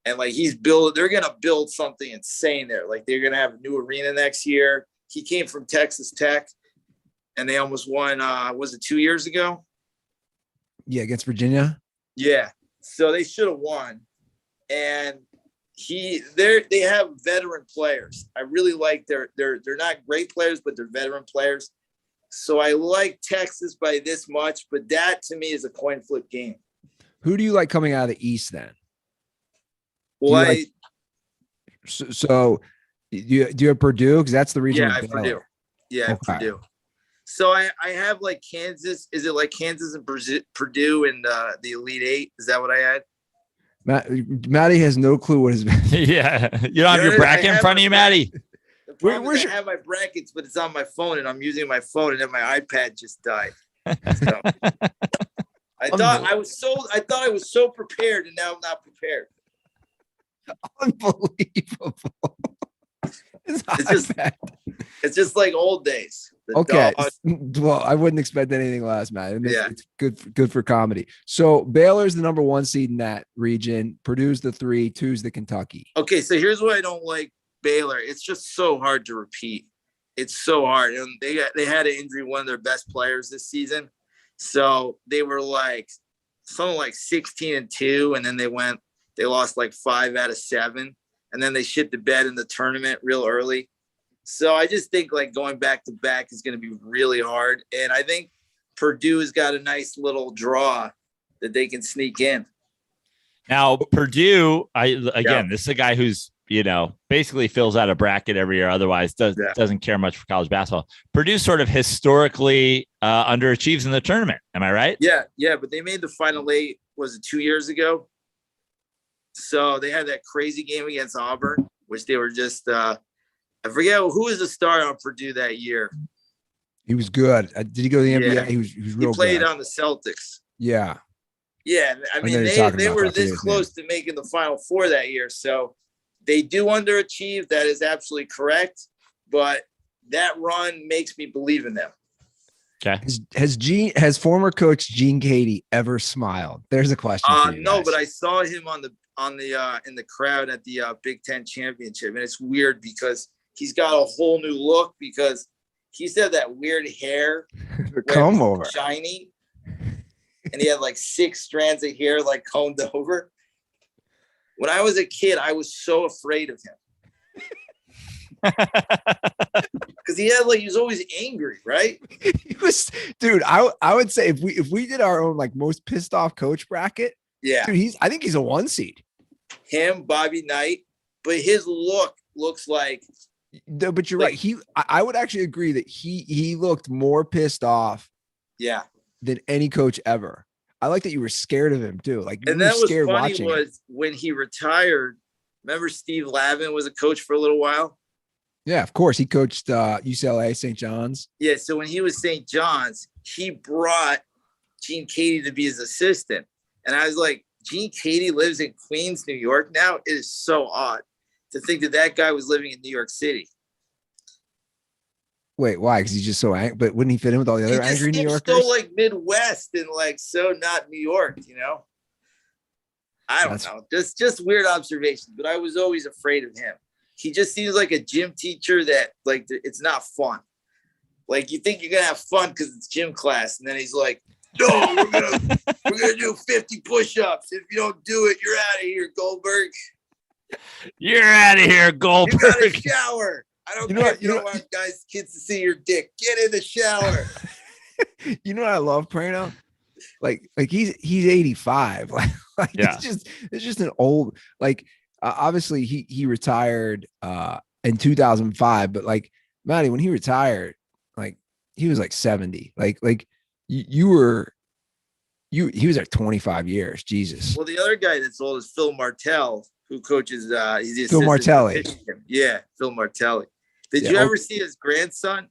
And like they're going to build something insane there. Like they're going to have a new arena next year. He came from Texas Tech and they almost won, was it 2 years ago? Yeah. Against Virginia. Yeah. So they should have won. And they have veteran players. I really like they're not great players, but they're veteran players. So I like Texas by this much, but that to me is a coin flip game. Who do you like coming out of the East then? Well, do you have Purdue? Because that's the region. Yeah, I have Purdue. Yeah, I have Purdue. So I have like Kansas. Is it like Kansas and Purdue in the Elite Eight? Is that what I had? Matty has no clue what his. Yeah, you don't have your bracket in front of you, Matty. The problem is I have my brackets, but it's on my phone, and I'm using my phone, and then my iPad just died. So I thought I was so prepared, and now I'm not prepared. Unbelievable. It's just like old days. Okay. Well, I wouldn't expect anything less, man. It's good for comedy. So Baylor's the number 1 seed in that region. Purdue's the 3, 2's the Kentucky. Okay, so here's what I don't like Baylor. It's just so hard to repeat. It's so hard. And they had an injury, one of their best players this season. So they were like something like 16-2, and then they lost like 5 out of 7. And then they shit the bed in the tournament real early. So I just think like going back to back is going to be really hard. And I think Purdue has got a nice little draw that they can sneak in. Now, Purdue, this is a guy who's, basically fills out a bracket every year. Otherwise doesn't care much for college basketball. Purdue sort of historically underachieves in the tournament. Am I right? Yeah. But they made the Final 8, was it 2 years ago? So they had that crazy game against Auburn, which they were just, I forget who was the star on Purdue that year. He was good. Did he go to the NBA? Yeah. He was real good. He played on the Celtics. Yeah. Yeah. I mean, they were this close to making the Final 4 that year. So They do underachieve. That is absolutely correct. But that run makes me believe in them. Okay. Has former coach Gene Katie ever smiled? There's a question. No, but I saw him in the crowd at the Big Ten championship, and it's weird because he's got a whole new look because he's had that weird hair, comb over, shiny, and he had like 6 strands of hair like combed over. When I was a kid, I was so afraid of him. Because he was always angry, right? He was, dude. I would say if we did our own like most pissed off coach bracket, yeah, dude, I think he's a 1 seed. Him, Bobby Knight, but his look looks like. No, but you're right. I would actually agree that he looked more pissed off, yeah, than any coach ever. I like that you were scared of him too. Like, and that was funny was when he retired. Remember, Steve Lavin was a coach for a little while. Yeah, of course. He coached UCLA, St. John's. Yeah, so when he was St. John's, he brought Gene Katie to be his assistant. And I was like, Gene Katie lives in Queens, New York now? It is so odd to think that guy was living in New York City. Wait, why? Because he's just so angry. But wouldn't he fit in with all the other angry New Yorkers? So like Midwest and like so not New York, you know? I don't know. Just weird observations, but I was always afraid of him. He just seems like a gym teacher that like it's not fun. Like you think you're gonna have fun because it's gym class, and then he's like, "No, we're gonna do 50 push-ups. If you don't do it, you're out of here, Goldberg. You're out of here, Goldberg. You gotta shower. I don't care if you don't want kids to see your dick. Get in the shower." You know what I love, Prano? Like he's 85. Like yeah. It's just an old like. Obviously, he retired in 2005, but like Matty, when he retired, like he was like 70. Like he was like 25 years. Jesus. Well, the other guy that's old is Phil Martell, who coaches. He's the Phil Martelli. Yeah, Phil Martelli. Did you ever see his grandson?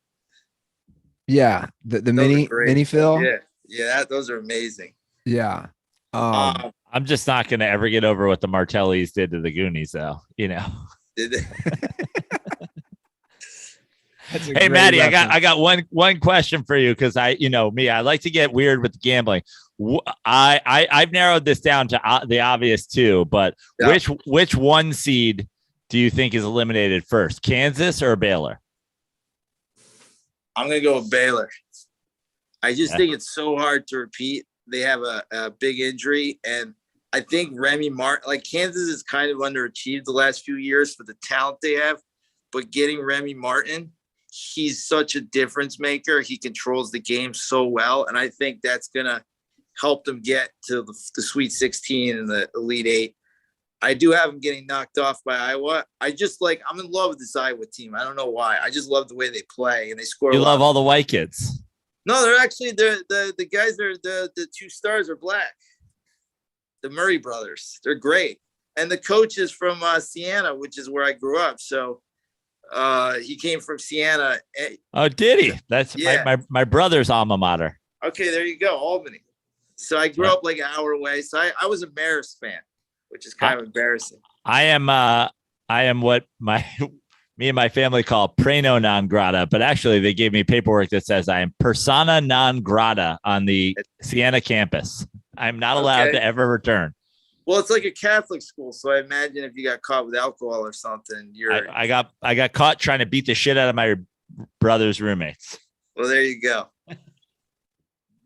Yeah, the mini Phil. Yeah, those are amazing. Yeah. I'm just not going to ever get over what the Martellis did to the Goonies, though. You know. Did they? Hey, Matty, reference. I got one question for you because I like to get weird with gambling. I've narrowed this down to the obvious two, but which 1 seed do you think is eliminated first, Kansas or Baylor? I'm gonna go with Baylor. I just think it's so hard to repeat. They have a big injury, and I think Remy Martin, like Kansas is kind of underachieved the last few years for the talent they have, but getting Remy Martin, he's such a difference maker. He controls the game so well, and I think that's going to help them get to the Sweet 16 and the Elite 8. I do have them getting knocked off by Iowa. I'm in love with this Iowa team. I don't know why. I just love the way they play, and they score. You love all the white kids. No, they're actually the guys are the 2 stars are black. The Murray brothers. They're great. And the coach is from Siena, which is where I grew up. So he came from Siena. Oh, did he? That's my brother's alma mater. Okay, there you go. Albany. So I grew up like an hour away. So I was a Maris fan, which is kind of embarrassing. I am what me and my family call preno non grata, but actually they gave me paperwork that says I am persona non grata on the Siena campus. I'm not allowed to ever return. Well, it's like a Catholic school, so I imagine if you got caught with alcohol or something, I got caught trying to beat the shit out of my brother's roommates. Well, there you go,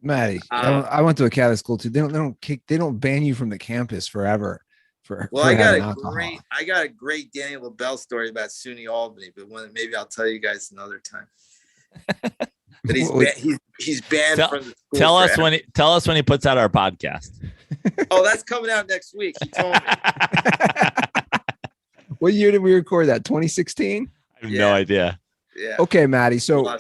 Matty. I went to a Catholic school too. They don't ban you from the campus forever. I got a great Danny LaBelle story about SUNY Albany, but maybe I'll tell you guys another time. But he's banned from the school. Tell us when he puts out our podcast. Oh, that's coming out next week. He told me. What year did we record that? 2016? I have no idea. Yeah. Okay, Matty. So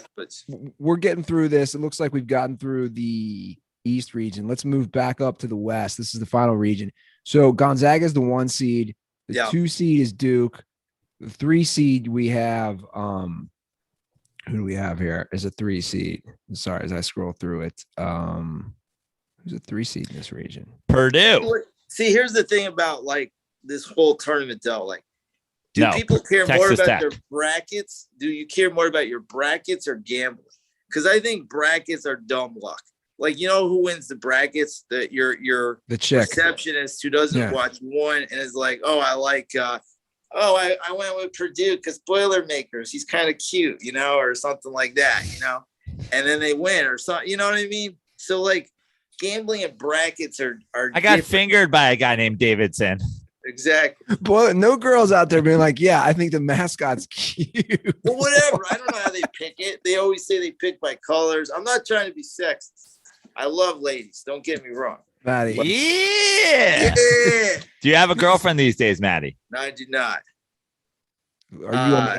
we're getting through this. It looks like we've gotten through the East region. Let's move back up to the West. This is the final region. So Gonzaga is the 1 seed. The 2 seed is Duke. The 3 seed we have who do we have here as a 3 seed? Sorry, as I scroll through it. Who's a 3 seed in this region? Purdue. See, here's the thing about like this whole tournament though. Like Do people care more Texas about Tech. their brackets? Do you care more about your brackets or gambling? Because I think brackets are dumb luck. Like, you know who wins the brackets? Your The chick. receptionist who doesn't watch one and is like, oh, I like I went with Purdue because Boilermakers. He's kind of cute, you know, or something like that, you know. And then they win or something, you know what I mean? So like gambling and brackets are I got different. fingered by a guy named Davidson. Exactly. Boy, no girls out there being like, yeah, I think the mascot's cute. Well, whatever. I don't know how they pick it. They always say they pick by colors. I'm not trying to be sexist. I love ladies. Don't get me wrong. Matty. Yeah. Do you have a girlfriend these days, Matty? No, I do not.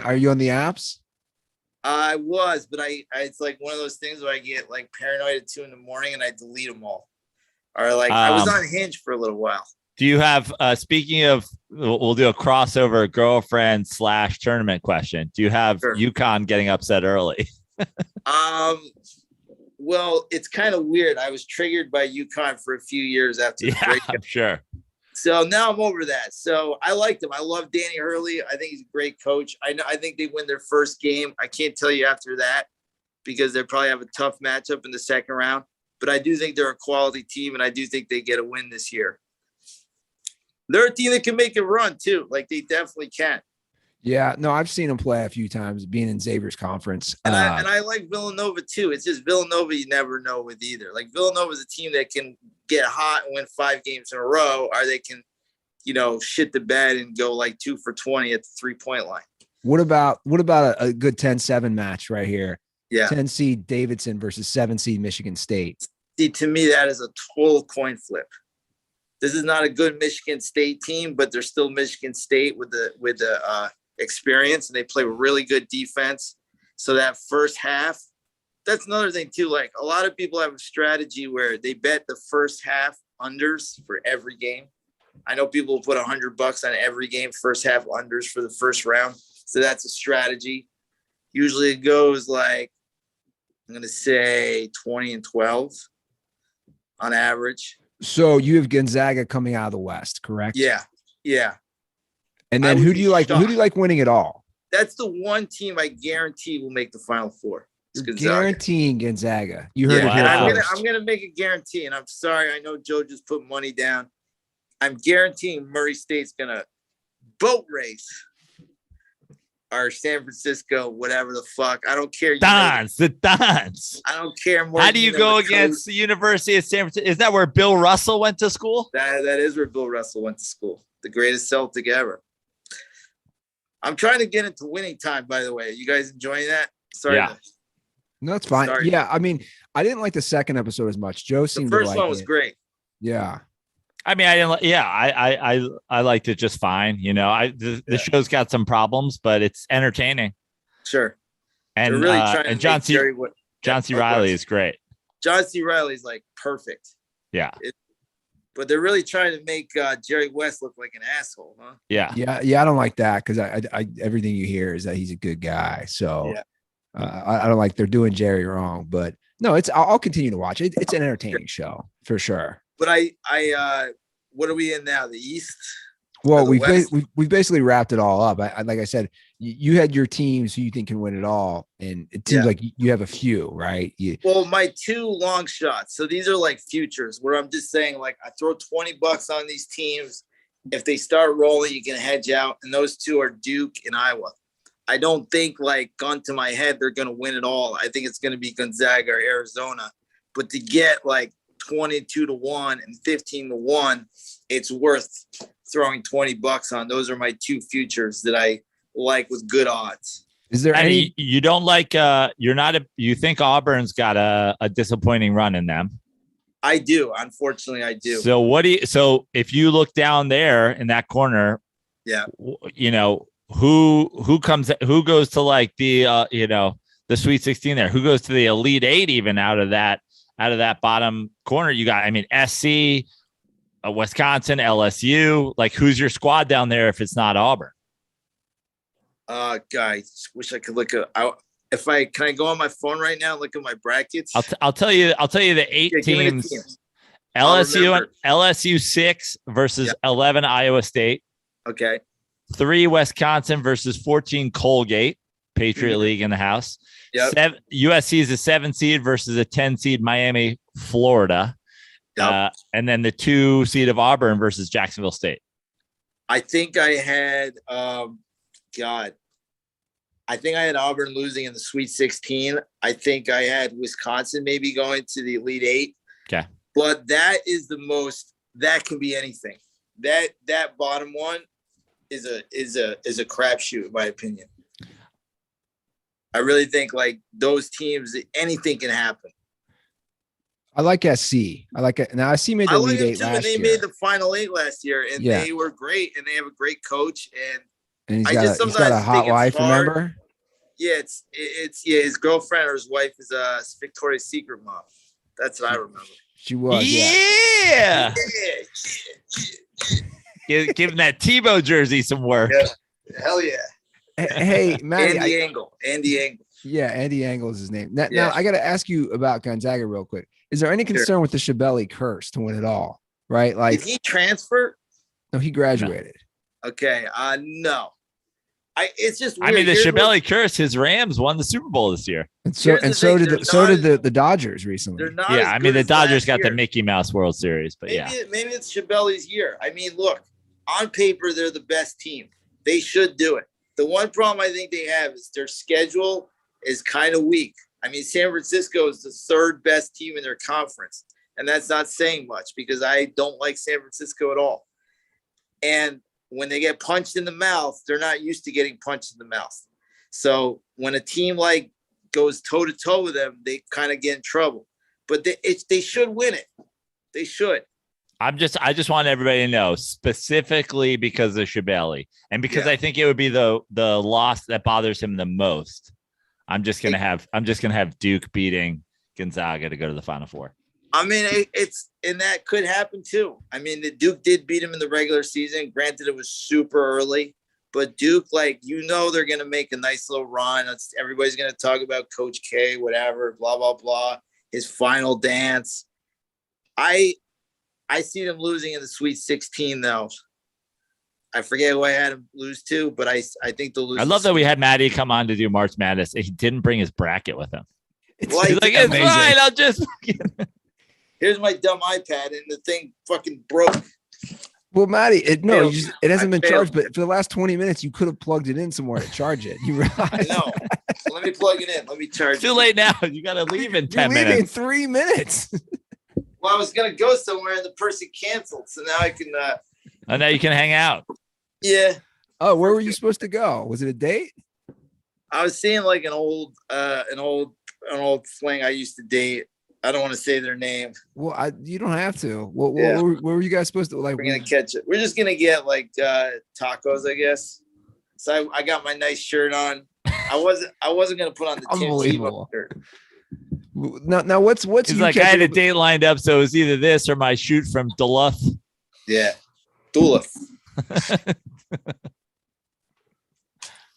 Are you on the apps? I was, but I it's like one of those things where I get like paranoid at 2 a.m. and I delete them all. Or like I was on Hinge for a little while. Do you have, speaking of, we'll do a crossover girlfriend / tournament question. Do you have UConn getting upset early? Well, it's kind of weird. I was triggered by UConn for a few years after the breakup. I'm sure. So now I'm over that. So I liked him. I love Danny Hurley. I think he's a great coach. I think they win their first game. I can't tell you after that because they probably have a tough matchup in the second round. But I do think they're a quality team, and I do think they get a win this year. They're a team that can make a run too. Like they definitely can. Yeah, no, I've seen them play a few times being in Xavier's conference. And I like Villanova too. It's just Villanova you never know with either. Like Villanova is a team that can get hot and win 5 games in a row, or they can, you know, shit the bed and go like 2 for 20 at the 3-point line. What about a good 10-7 match right here? Yeah. 10 seed Davidson versus 7 seed Michigan State. See, to me, that is a total coin flip. This is not a good Michigan State team, but they're still Michigan State with the experience, and they play really good defense. So that first half, that's another thing too. Like a lot of people have a strategy where they bet the first half unders for every game. I know people put $100 on every game, first half unders for the first round. So that's a strategy. Usually it goes like, I'm going to say 20-12 on average. So you have Gonzaga coming out of the West, correct? Yeah. Yeah. And then who do you like? Who do you like winning it all? That's the one team I guarantee will make the Final Four. You're guaranteeing Gonzaga. You heard it here I'm gonna make a guarantee, and I'm sorry. I know Joe just put money down. I'm guaranteeing Murray State's gonna boat race or San Francisco, whatever the fuck. I don't care. The Dons. I don't care more. How do you go against the University of San Francisco? Is that where Bill Russell went to school? That is where Bill Russell went to school. The greatest Celtic ever. I'm trying to get into winning time, by the way. You guys enjoying that? Sorry. Yeah. No, that's fine. Sorry. Yeah, I mean, I didn't like the second episode as much. Joe seemed the first to like one was great. Yeah. I mean, I didn't. Yeah, I liked it just fine. You know, the show's got some problems, but it's entertaining. Sure. And they're really trying and to John C. Reilly is great. John C. Reilly's like perfect. Yeah. But they're really trying to make Jerry West look like an asshole, huh? Yeah. Yeah. I don't like that because I everything you hear is that he's a good guy. So I don't like they're doing Jerry wrong. But no, I'll continue to watch it. It's an entertaining show for sure. But I what are we in now? The East? Well, we've basically wrapped it all up. Like I said, you had your teams who you think can win it all, and it seems like you have a few, right? Well, my 2 long shots. So these are like futures where I'm just saying, like, I throw $20 on these teams. If they start rolling, you can hedge out, and those 2 are Duke and Iowa. I don't think, like, gun to my head, they're going to win it all. I think it's going to be Gonzaga or Arizona. But to get like 22-1 and 15-1, it's worth throwing $20 on. Those are my 2 futures that I like with good odds. Is there any you don't like you think Auburn's got a disappointing run in them? I do. Unfortunately, I do. So if you look down there in that corner, you know, who goes to like the the Sweet 16 there? Who goes to the Elite 8 even out of that bottom corner? You got, I mean, SC, Wisconsin, LSU. Like, who's your squad down there if it's not Auburn? Guys, wish I could look at. Can I go on my phone right now and look at my brackets? I'll tell you the 8 teams. LSU 6 versus 11 Iowa State. Okay. 3 Wisconsin versus 14 Colgate. Patriot League in the house. Yep. USC is a 7 seed versus a 10 seed Miami, Florida. Yep. And then the 2 seed of Auburn versus Jacksonville State. I think I had I think I had Auburn losing in the Sweet 16. I think I had Wisconsin maybe going to the Elite 8. Okay. But that is the most, that can be anything. That bottom one is a crapshoot in my opinion. I really think like those teams, anything can happen. I like SC. I like it. Now SC made the Elite 8 last year. They made the Final 8 last year, and they were great, and they have a great coach. And he's got a hot wife, remember? Yeah, it's his girlfriend or his wife is a Victoria's Secret mom. That's what I remember. She was. Yeah. Giving that Tebow jersey some work. Yeah. Hell yeah. Hey, Matty. Andy Angle. Yeah, Andy Angle is his name. Now I got to ask you about Gonzaga real quick. Is there any concern with the Schiavelli curse to win it all? Right? Like, did he transfer? No, he graduated. No. Okay. No. It's just weird. I mean, the Schiavelli curse. His Rams won the Super Bowl this year, and so did the Dodgers recently. Yeah, I mean, the Dodgers got the Mickey Mouse World Series, but maybe it's Schiavelli's year. I mean, look, on paper they're the best team. They should do it. The one problem I think they have is their schedule is kind of weak. I mean, San Francisco is the 3rd best team in their conference, and that's not saying much because I don't like San Francisco at all. And when they get punched in the mouth, they're not used to getting punched in the mouth. So when a team like goes toe to toe with them, they kind of get in trouble. But they should win it. They should. I just want everybody to know, specifically because of Schiavelli, and because I think it would be the loss that bothers him the most. I'm just gonna have Duke beating Gonzaga to go to the Final Four. I mean, and that could happen too. I mean, the Duke did beat him in the regular season. Granted, it was super early, but Duke, like, they're going to make a nice little run. Everybody's going to talk about Coach K, whatever, blah, blah, blah, his final dance. I see them losing in the Sweet 16, though. I forget who I had him lose to, but I think they'll lose. I love that we had Matty come on to do March Madness. He didn't bring his bracket with him. It's fine. I'll just... Here's my dumb iPad, and the thing fucking broke. Well, Matty, it hasn't been charged, but for the last 20 minutes, you could have plugged it in somewhere to charge it. You realize? No. Let me plug it in. Let me charge it. Too late now. You got to leave in 10 minutes. In 3 minutes. Well, I was going to go somewhere, and the person canceled, so now I can... Oh, now you can hang out. Yeah. Oh, where were you supposed to go? Was it a date? I was seeing like an old fling I used to date. I don't want to say their name. Well, you don't have to. Where were you guys supposed to like? We're gonna catch it. We're just gonna get like tacos, I guess. So I got my nice shirt on. I wasn't gonna put on the unbelievable shirt. Now what's He's like, I had a date lined up, so it was either this or my shoot from Duluth. Yeah, Duluth.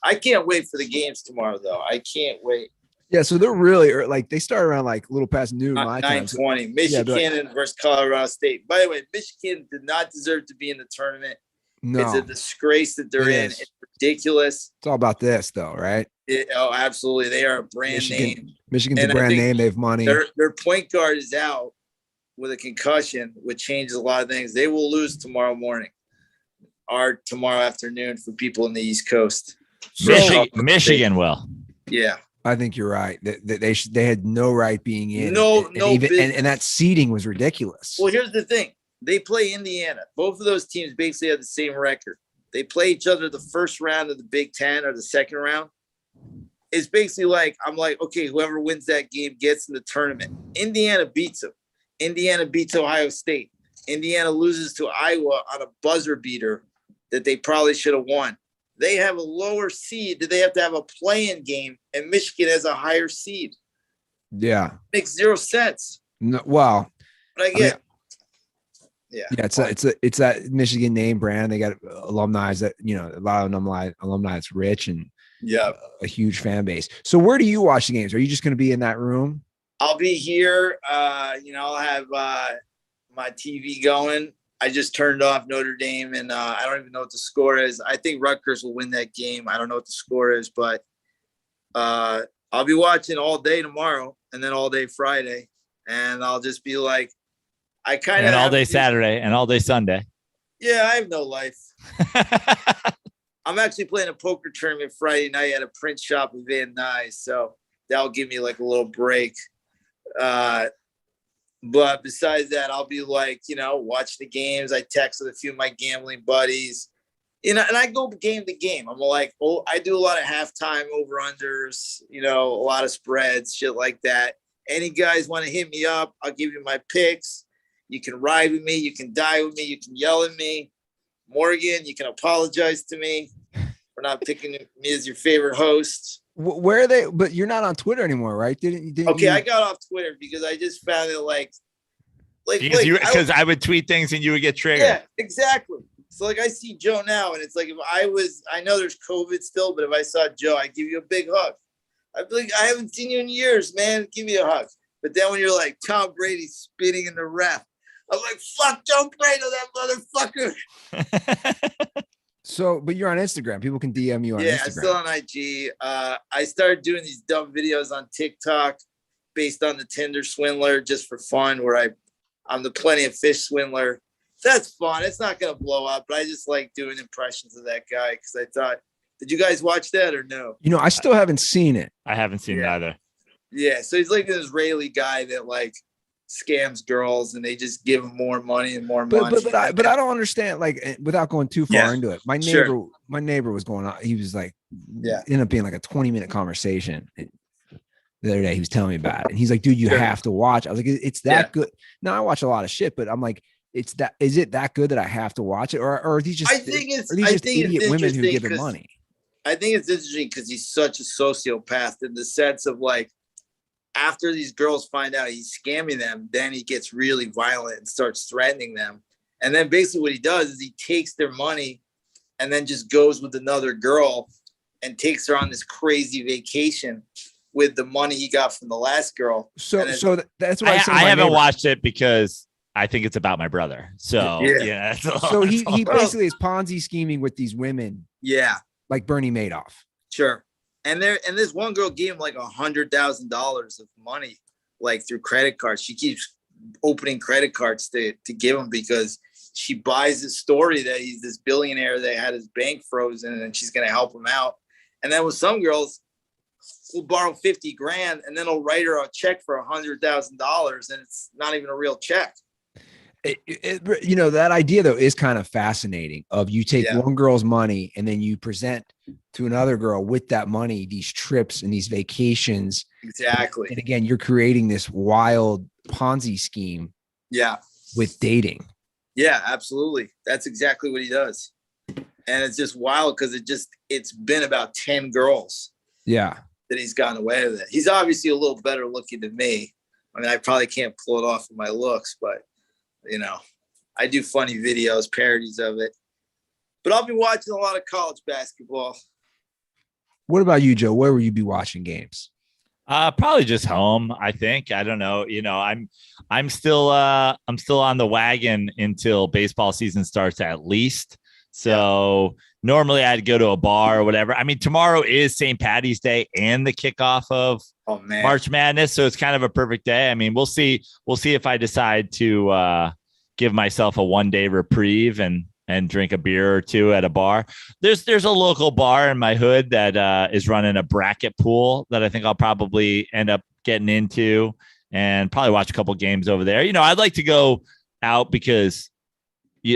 I can't wait for the games tomorrow, though. I can't wait. Yeah, so they're really like they start around like a little past noon. 9:20. Michigan versus Colorado State. By the way, Michigan did not deserve to be in the tournament. No. It's a disgrace that they're in. It's ridiculous. It's all about this, though, right? Absolutely. They are a brand name. Michigan's a brand name. They have money. Their point guard is out with a concussion, which changes a lot of things. They will lose tomorrow morning or tomorrow afternoon for people in the East Coast. Michigan will. Yeah. I think you're right. They had no right being in. And that seeding was ridiculous. Well, here's the thing. They play Indiana. Both of those teams basically have the same record. They play each other the first round of the Big Ten or the second round. It's basically like, I'm like, okay, whoever wins that game gets in the tournament. Indiana beats them. Indiana beats Ohio State. Indiana loses to Iowa on a buzzer beater that they probably should have won. They have a lower seed. They have to have a play-in game, and Michigan has a higher seed. Yeah. Makes zero sense. No, well, but I get yeah, it's that Michigan name brand. They got alumni that, a lot of alumni that's rich and a huge fan base. So where do you watch the games? Are you just going to be in that room? I'll be here. I'll have my TV going, I just turned off Notre Dame, and I don't even know what the score is. I think Rutgers will win that game. I don't know what the score is, but I'll be watching all day tomorrow and then all day Friday, and I'll just be like, I kind of all day Saturday and all day Sunday. Yeah, I have no life. I'm actually playing a poker tournament Friday night at a print shop in Van Nuys, so that'll give me like a little break. But besides that, I'll be like, watch the games. I text with a few of my gambling buddies, and I go game to game. I'm like, I do a lot of halftime over-unders, a lot of spreads, shit like that. Any guys want to hit me up, I'll give you my picks. You can ride with me. You can die with me. You can yell at me. Morgan, you can apologize to me for not picking me as your favorite host. Where are they? But you're not on Twitter anymore, right? Didn't okay, you? I got off Twitter because I just found it because I would tweet things and you would get triggered. Yeah, exactly. So like I see Joe now, and it's like I know there's COVID still, but if I saw Joe, I'd give you a big hug. I'd be like, I haven't seen you in years, man. Give me a hug. But then when you're like Tom Brady spitting in the ref, I'm like, fuck Joe Brady, that motherfucker. So, but you're on Instagram. People can DM you on Instagram. Yeah, I'm still on IG. I started doing these dumb videos on TikTok based on the Tinder swindler just for fun, where I'm the Plenty of Fish swindler. That's fun. It's not going to blow up, but I just like doing impressions of that guy because I thought, did you guys watch that or no? I still haven't seen it. I haven't seen it either. Yeah, so he's like an Israeli guy that like scams girls and they just give him more money and more money. But I don't understand, like, without going too far into it. My neighbor was going on. He was like, ended up being like a 20-minute conversation the other day. He was telling me about it. And he's like, dude, you have to watch. I was like, it's that good. No, I watch a lot of shit, but I'm like, is it that good that I have to watch it? Or are these just, idiot women who give him money? I think it's interesting because he's such a sociopath in the sense of like, after these girls find out he's scamming them, then he gets really violent and starts threatening them. And then basically what he does is he takes their money and then just goes with another girl and takes her on this crazy vacation with the money he got from the last girl. So that's what I haven't watched it because I think it's about my brother. So yeah. So he basically is Ponzi scheming with these women. Yeah. Like Bernie Madoff. Sure. And this one girl gave him like $100,000 of money, like through credit cards. She keeps opening credit cards to give him because she buys the story that he's this billionaire that had his bank frozen and she's going to help him out. And then with some girls, will borrow 50 grand and then he'll write her a check for $100,000 and it's not even a real check. That idea though is kind of fascinating. Of you take one girl's money and then you present to another girl with that money these trips and these vacations. Exactly. And again, you're creating this wild Ponzi scheme. Yeah. With dating. Yeah, absolutely. That's exactly what he does. And it's just wild because it's been about 10 girls. Yeah. That he's gotten away with it. He's obviously a little better looking than me. I mean, I probably can't pull it off with my looks, but I do funny videos, parodies of it. But I'll be watching a lot of college basketball. What about you, Joe? Where will you be watching games? Probably just home, I think. I don't know. I'm still on the wagon until baseball season starts at least. So normally I'd go to a bar or whatever. I mean, tomorrow is St. Patty's Day and the kickoff of March Madness. So it's kind of a perfect day. I mean, we'll see if I decide to give myself a 1-day reprieve and drink a beer or two at a bar. There's a local bar in my hood that is running a bracket pool that I think I'll probably end up getting into and probably watch a couple games over there. I'd like to go out because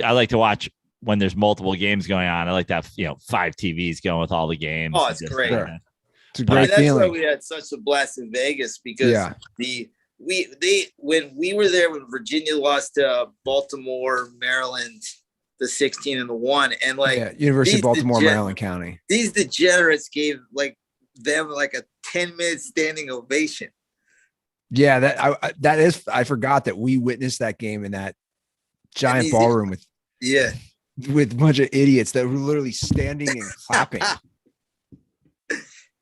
I like to watch when there's multiple games going on. I like to have, 5 TVs going with all the games. Oh, it's great. It's a great feeling. That's why we had such a blast in Vegas because when we were there when Virginia lost to Baltimore, Maryland, the 16 and the 1, and University of Baltimore, Maryland County. These degenerates gave them a 10-minute standing ovation. Yeah, I forgot that we witnessed that game in that giant ballroom with a bunch of idiots that were literally standing and clapping.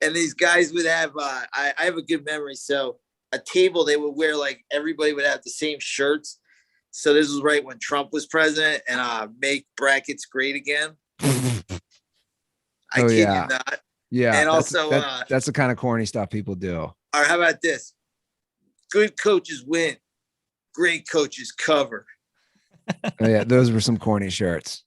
And these guys would have, I have a good memory. So a table, they would wear everybody would have the same shirts. So this was right when Trump was president, and make brackets great again. I kid you not. Yeah. And also, that's the kind of corny stuff people do. Or how about this? Good coaches win. Great coaches cover. Oh, yeah, those were some corny shirts.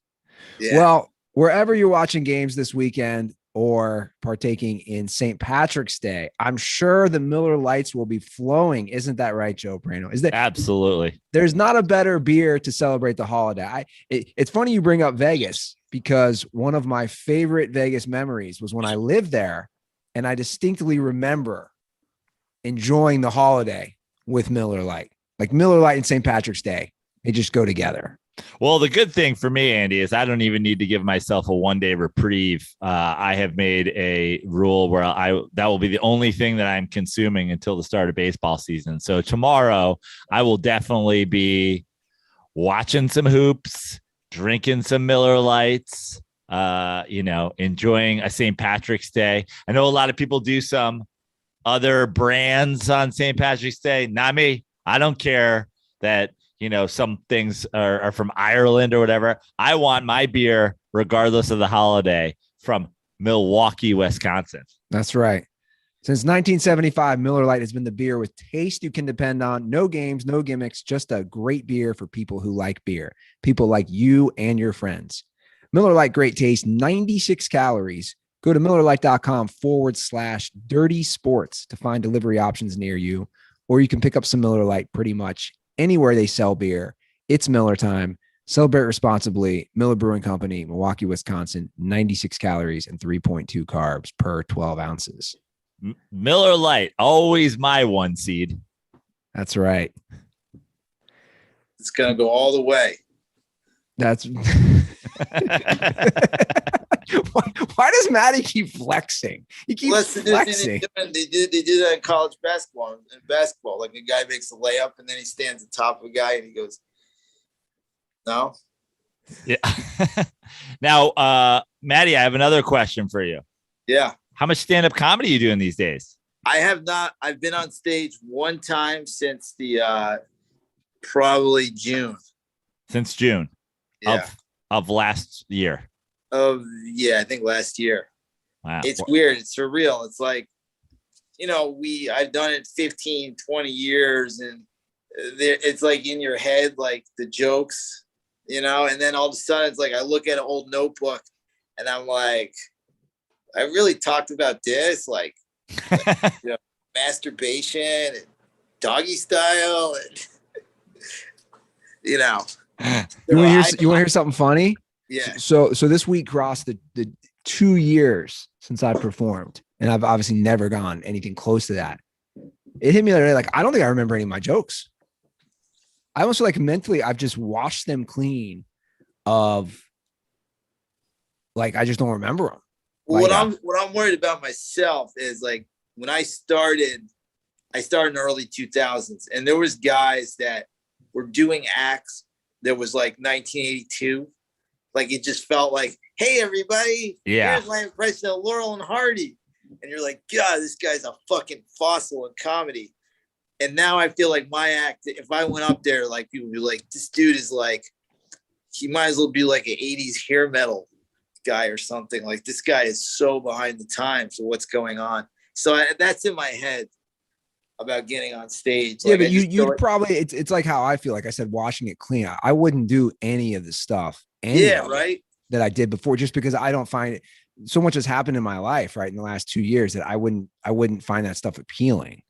Yeah. Well, wherever you're watching games this weekend or partaking in St. Patrick's Day, I'm sure the Miller Lights will be flowing. Isn't that right, Joe Brano? Is that absolutely? There's not a better beer to celebrate the holiday. It's funny you bring up Vegas, because one of my favorite Vegas memories was when I lived there, and I distinctly remember enjoying the holiday with Miller Lite. Like Miller Lite and St. Patrick's Day, they just go together. Well, the good thing for me, Andy, is I don't even need to give myself a 1-day reprieve. I have made a rule where that will be the only thing that I'm consuming until the start of baseball season. So tomorrow I will definitely be watching some hoops, drinking some Miller Lights, enjoying a St. Patrick's Day. I know a lot of people do some other brands on St. Patrick's Day. Not me. I don't care that, some things are from Ireland or whatever. I want my beer, regardless of the holiday, from Milwaukee, Wisconsin. That's right. Since 1975, Miller Lite has been the beer with taste you can depend on. No games, no gimmicks, just a great beer for people who like beer. People like you and your friends. Miller Lite, great taste, 96 calories. Go to MillerLite.com/dirty sports to find delivery options near you, or you can pick up some Miller Lite pretty much anywhere they sell beer. It's Miller time. Celebrate responsibly. Miller Brewing Company, Milwaukee, Wisconsin, 96 calories and 3.2 carbs per 12 ounces. Miller Lite, always my 1 seed. That's right. It's going to go all the way. That's why does Matty keep flexing? He keeps flexing. They do that in college basketball. In basketball, like a guy makes a layup and then he stands on top of a guy and he goes, "No." Yeah. Now, Matty, I have another question for you. Yeah. How much stand-up comedy are you doing these days? I have not. I've been on stage one time since the probably June. Since June. Yeah. Of last year. I think last year. Wow. It's weird. It's surreal. It's like, I've done it 15, 20 years, and it's like in your head, like the jokes, and then all of a sudden it's like I look at an old notebook and I'm like, I really talked about this, like masturbation and doggy style and You want to hear something funny? Yeah. So this week crossed the 2 years since I performed, and I've obviously never gone anything close to that. It hit me the other day, like, I don't think I remember any of my jokes. I almost feel like mentally I've just washed them clean of, like, I just don't remember them. Well, what I'm worried about myself is, like, when I started in the early 2000s, and there was guys that were doing acts that was like 1982. Like, it just felt like, hey, everybody, here's my impression of Laurel and Hardy. And you're like, God, this guy's a fucking fossil in comedy. And now I feel like my act, if I went up there, like, people would be like, this dude is like, he might as well be like an 80s hair metal guy or something. Like, this guy is so behind the times for what's going on. So that's in my head about getting on stage. Yeah, but you'd probably, it's like how I feel, like I said, washing it clean. I wouldn't do any of the stuff. Right. That I did before, just because I don't find it, so much has happened in my life, right, in the last 2 years, that I wouldn't find that stuff appealing.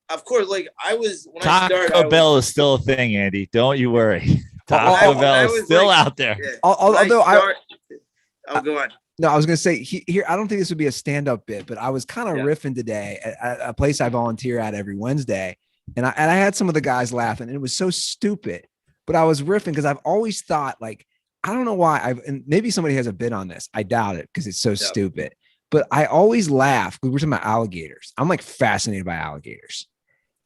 Of course, like I started, Taco Bell is still a thing, Andy. Don't you worry. Taco Bell is still out there. Yeah, although I'll go on. No, I was going to say here, I don't think this would be a stand-up bit, but I was kind of riffing today at a place I volunteer at every Wednesday. And I had some of the guys laughing, and it was so stupid, but I was riffing because I've always thought, like, I don't know why and maybe somebody has a bit on this. I doubt it, because it's so stupid, but I always laugh. We were talking about alligators. I'm like fascinated by alligators.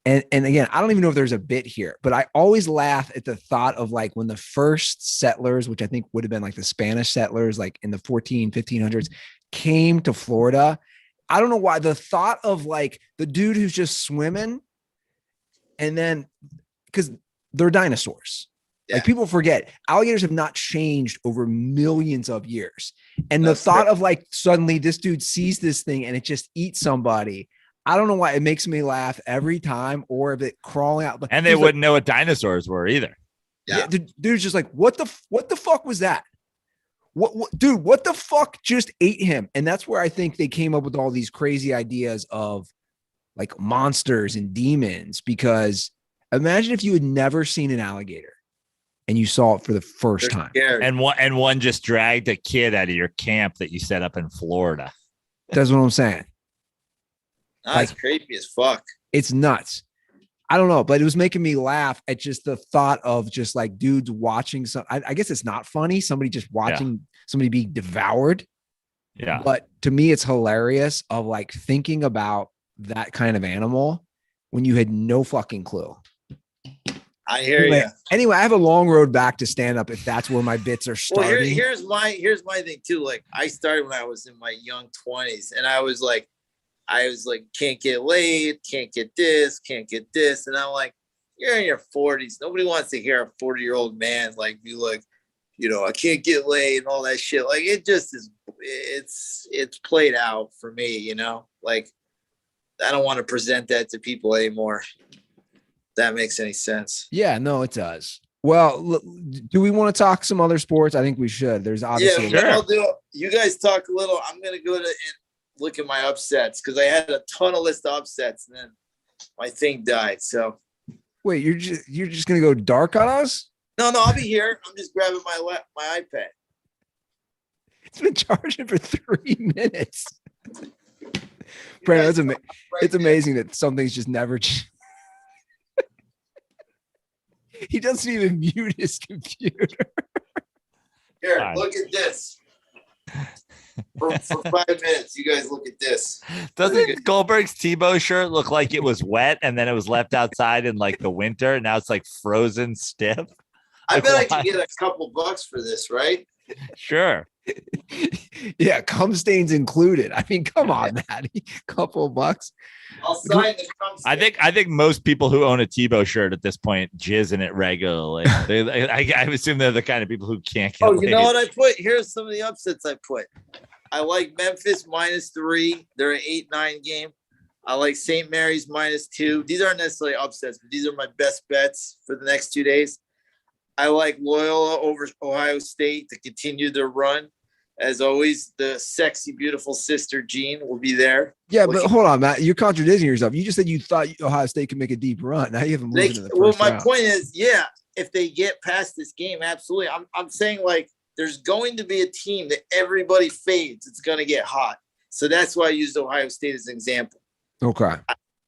And again, I don't even know if there's a bit here, but I always laugh at the thought of, like, when the first settlers, which I think would have been like the Spanish settlers, like in the 1500s, came to Florida. I don't know why the thought of, like, the dude who's just swimming, and then, because they're dinosaurs. Like people forget alligators have not changed over millions of years. And That's the thought true. of like suddenly this dude sees this thing and it just eats somebody. I don't know why it makes me laugh every time, or if it crawling out. And they wouldn't know what dinosaurs were either. Yeah, dude's just like, what the fuck was that? What dude, what the fuck just ate him? And that's where I think they came up with all these crazy ideas of like monsters and demons, because imagine if you had never seen an alligator and you saw it for the first time. And one just dragged a kid out of your camp that you set up in Florida. That's what I'm saying. That's creepy as fuck. It's nuts. I don't know, but it was making me laugh at just the thought of just like dudes watching some. I guess it's not funny. Somebody just watching somebody be devoured. Yeah. But to me, it's hilarious of like thinking about that kind of animal when you had no fucking clue. I hear you. Anyway, I have a long road back to stand up if that's where my bits are starting. Well, here's my thing too. Like I started when I was in my young 20s, and I was like, can't get laid, can't get this. And I'm like, you're in your 40s. Nobody wants to hear a 40-year-old man like be like, I can't get laid and all that shit. Like it just is, it's played out for me, like I don't want to present that to people anymore. If that makes any sense. Yeah, no, it does. Well, do we want to talk some other sports? I think we should. There's obviously. Yeah, I'll do it. You guys talk a little. I'm going to go to and look at my upsets because I had a ton of list of upsets and then my thing died. So wait, you're just gonna go dark on us? No, I'll be here. I'm just grabbing my iPad. It's been charging for 3 minutes. Brandon, it's amazing that something's just never. He doesn't even mute his computer. Here, look at this. For 5 minutes, you guys look at this. Doesn't Goldberg's Tebow shirt look like it was wet and then it was left outside in like the winter and now it's like frozen stiff? I bet I could get a couple bucks for this, right? Sure. Yeah, cum stains included. I mean, come on, Matty. Couple bucks. I'll sign the cum stain. I think most people who own a Tebow shirt at this point jizz in it regularly. I assume they're the kind of people who can't get you know what I put? Here's some of the upsets I put. I like Memphis -3. They're an 8-9 game. I like St. Mary's -2. These aren't necessarily upsets, but these are my best bets for the next 2 days. I like Loyola over Ohio State to continue their run. As always, the sexy, beautiful sister Jean will be there. Yeah, but hold on, Matt. You're contradicting yourself. You just said you thought Ohio State could make a deep run. Now you haven't moved in the first round. Point is, if they get past this game, absolutely. I'm saying like there's going to be a team that everybody fades. It's going to get hot. So that's why I used Ohio State as an example. Okay.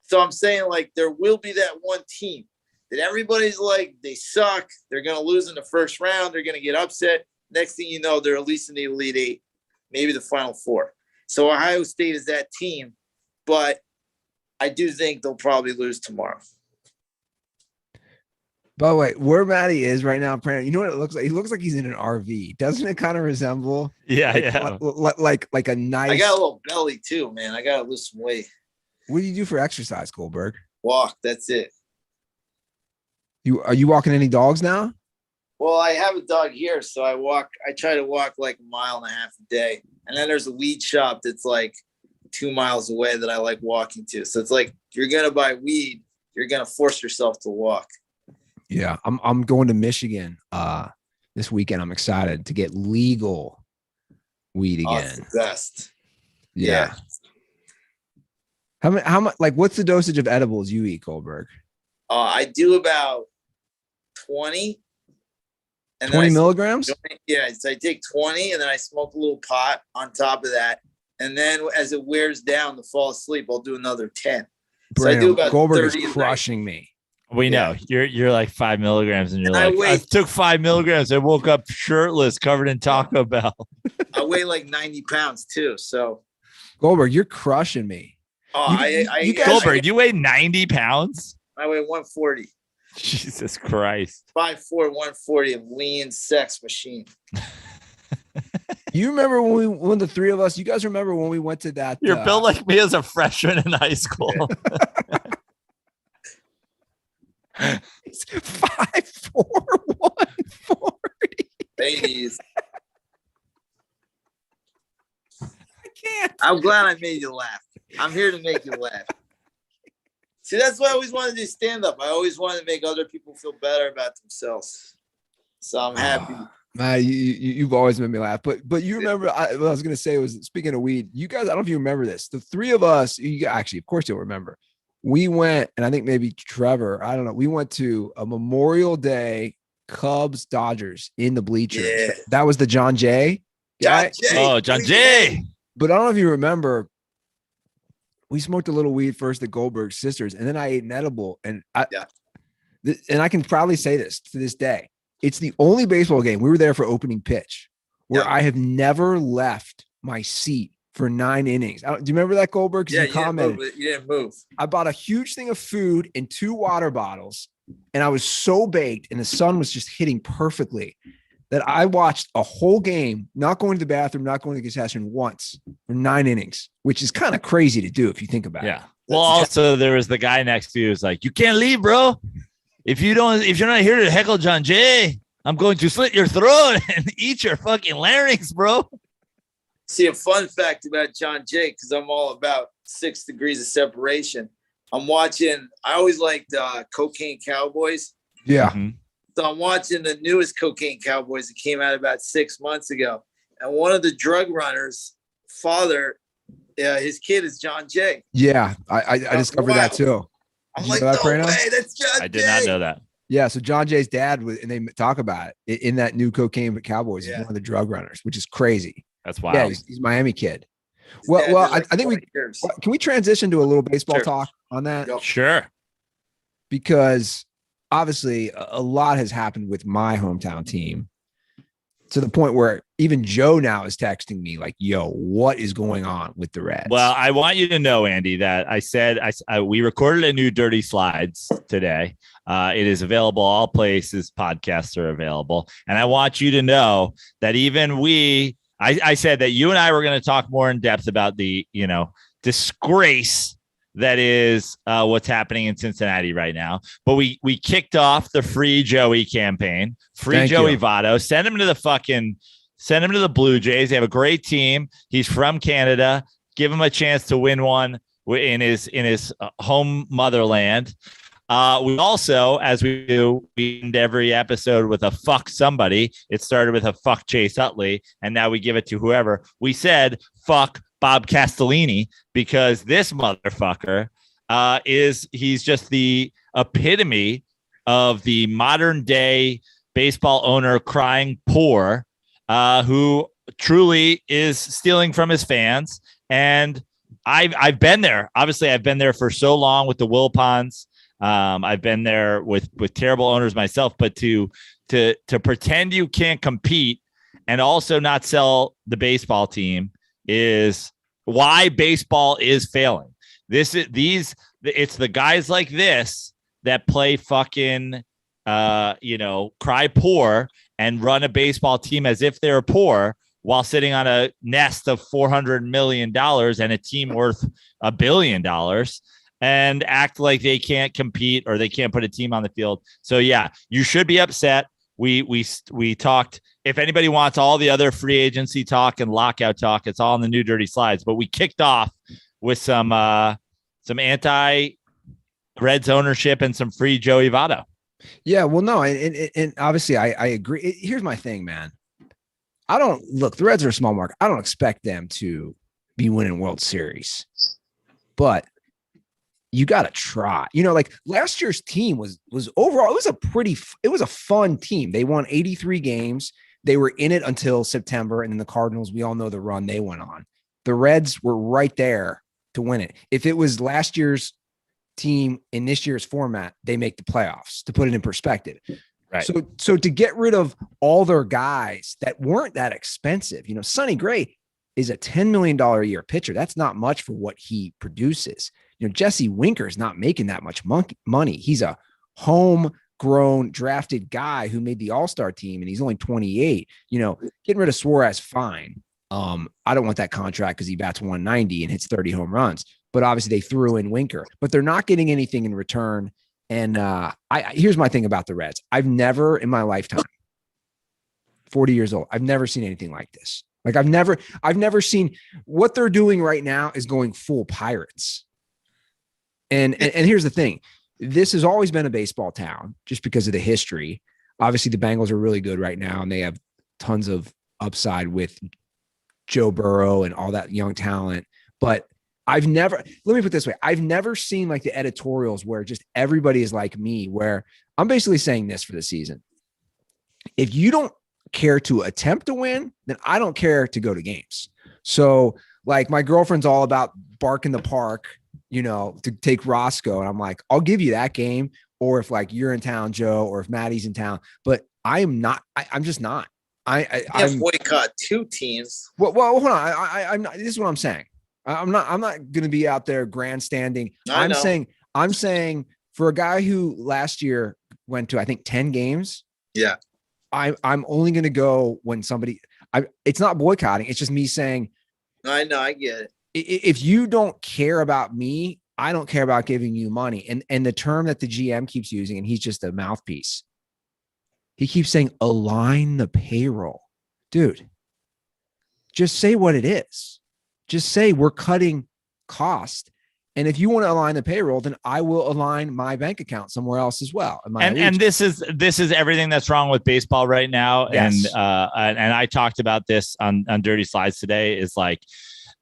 So I'm saying like there will be that one team that everybody's like, they suck. They're going to lose in the first round. They're going to get upset. Next thing you know, they're at least in the Elite Eight, maybe the Final Four. So Ohio State is that team, but I do think they'll probably lose tomorrow. By the way, where Matty is right now, you know what it looks like? He looks like he's in an RV. Doesn't it kind of resemble? Yeah, like a nice. I got a little belly too, man. I got to lose some weight. What do you do for exercise, Goldberg? Walk. That's it. Are you walking any dogs now? Well, I have a dog here, so I try to walk like 1.5 miles a day. And then there's a weed shop that's like 2 miles away that I like walking to. So it's like, if you're going to buy weed, you're going to force yourself to walk. Yeah. I'm going to Michigan this weekend. I'm excited to get legal weed again. That's the best. Yeah. How much, like, what's the dosage of edibles you eat, Goldberg? I do about 20. And 20 milligrams? Yeah, so I take 20 and then I smoke a little pot on top of that. And then as it wears down to fall asleep, I'll do another 10. So I do about Goldberg is crushing me. We know you're like 5 milligrams and you're like, I took 5 milligrams. I woke up shirtless, covered in Taco Bell. I weigh like 90 pounds too. So Goldberg, you're crushing me. Goldberg, you weigh 90 pounds? I weigh 140. Jesus Christ. 5'4", 140, a lean sex machine. You remember when the three of us, you guys remember when we went to that? You're built like me as a freshman in high school. He's 5'4", Jeez. I can't. I'm glad I made you laugh. I'm here to make you laugh. See, that's why I always wanted to do stand-up. I always wanted to make other people feel better about themselves. So I'm happy. Man, you've always made me laugh. But you remember, what I was going to say was, speaking of weed, you guys, I don't know if you remember this. The three of us, you actually, of course you'll remember. We went, and I think maybe Trevor, I don't know. We went to a Memorial Day Cubs Dodgers in the bleachers. Yeah. That was the John Jay. John Jay. Oh, John Jay. But I don't know if you remember, we smoked a little weed first at Goldberg Sisters, and then I ate an edible. And I can proudly say this to this day. It's the only baseball game. We were there for opening pitch where I have never left my seat for 9 innings. Do you remember that, Goldberg? Yeah, you commented. You didn't move. I bought a huge thing of food and 2 water bottles, and I was so baked, and the sun was just hitting perfectly that I watched a whole game, not going to the bathroom, not going to the concession once for 9 innings, which is kind of crazy to do if you think about it. Yeah. Well, also there was the guy next to you who's like, you can't leave, bro. If you're not here to heckle John Jay, I'm going to slit your throat and eat your fucking larynx, bro. See, a fun fact about John Jay, because I'm all about 6 degrees of separation. I always liked Cocaine Cowboys. Yeah. Mm-hmm. So I'm watching the newest Cocaine Cowboys that came out about 6 months ago. And one of the drug runners' father, his kid is John Jay. Yeah, I discovered that too. I'm Did like, you know that, no Prano? way, that's John Jay. I did not know that. Yeah, so John Jay's dad was, and they talk about it in that new Cocaine Cowboys. He's one of the drug runners, which is crazy. That's wild. Yeah, he's a Miami kid. Well, I think can we transition to a little baseball talk on that? Go. Sure. Because obviously a lot has happened with my hometown team to the point where even Joe now is texting me like, yo, what is going on with the Reds? Well, I want you to know, Andy, that I said we recorded a new Dirty Slides today. It is available all places podcasts are available. And I want you to know that even I said that you and I were going to talk more in depth about the, disgrace that is what's happening in Cincinnati right now. But we kicked off the Free Joey campaign. Free Joey Votto. Send him to the Blue Jays. They have a great team. He's from Canada. Give him a chance to win one in his home motherland. We also, as we do, we end every episode with a fuck somebody. It started with a fuck Chase Utley, and now we give it to whoever. We said fuck Bob Castellini because this motherfucker he's just the epitome of the modern day baseball owner crying poor, who truly is stealing from his fans. And I've been there. Obviously, I've been there for so long with the Wilpons. I've been there with terrible owners myself, but to pretend you can't compete and also not sell the baseball team is why baseball is failing. It's the guys like this that play fucking, cry poor and run a baseball team as if they're poor while sitting on a nest of $400 million and a team worth $1 billion. And act like they can't compete or they can't put a team on the field. So yeah, you should be upset. We talked. If anybody wants all the other free agency talk and lockout talk, it's all in the new Dirty Slides. But we kicked off with some anti Reds ownership and some free Joey Votto. Yeah, well, no, and obviously I agree. Here's my thing, man. The Reds are a small market. I don't expect them to be winning World Series, but you got to try. Like last year's team was overall, it was a fun team. They won 83 games. They were in it until September. And then the Cardinals, we all know the run they went on. The Reds were right there to win it. If it was last year's team in this year's format, they make the playoffs, to put it in perspective. Right. So to get rid of all their guys that weren't that expensive, Sonny Gray is a $10 million a year pitcher. That's not much for what he produces. Jesse Winker is not making that much money. He's a homegrown drafted guy who made the All-Star team, and he's only 28. Getting rid of Suarez, fine. I don't want that contract because he bats 190 and hits 30 home runs. But obviously they threw in Winker, but they're not getting anything in return. And here's my thing about the Reds. I've never in my lifetime 40 years old. I've never seen anything like this. Like I've never seen what they're doing right now is going full Pirates. And here's the thing. This has always been a baseball town just because of the history. Obviously the Bengals are really good right now and they have tons of upside with Joe Burrow and all that young talent. But let me put it this way. I've never seen like the editorials where just everybody is like me, where I'm basically saying this for the season. If you don't care to attempt to win, then I don't care to go to games. So like my girlfriend's all about bark in the park, to take Roscoe. And I'm like, I'll give you that game. Or if like you're in town, Joe, or if Maddie's in town, but I am not, I'm just not. I'm boycott 2 teams. Well, hold on. I'm not, this is what I'm saying. I'm not going to be out there grandstanding. I'm saying for a guy who last year went to, I think 10 games. Yeah. I'm only going to go when it's not boycotting. It's just me saying, I know, I get it. If you don't care about me, I don't care about giving you money. And the term that the GM keeps using, and he's just a mouthpiece. He keeps saying, align the payroll. Dude, just say what it is. Just say we're cutting cost. And if you want to align the payroll, then I will align my bank account somewhere else as well. And this is everything that's wrong with baseball right now. Yes. And I talked about this on Dirty Slides today is like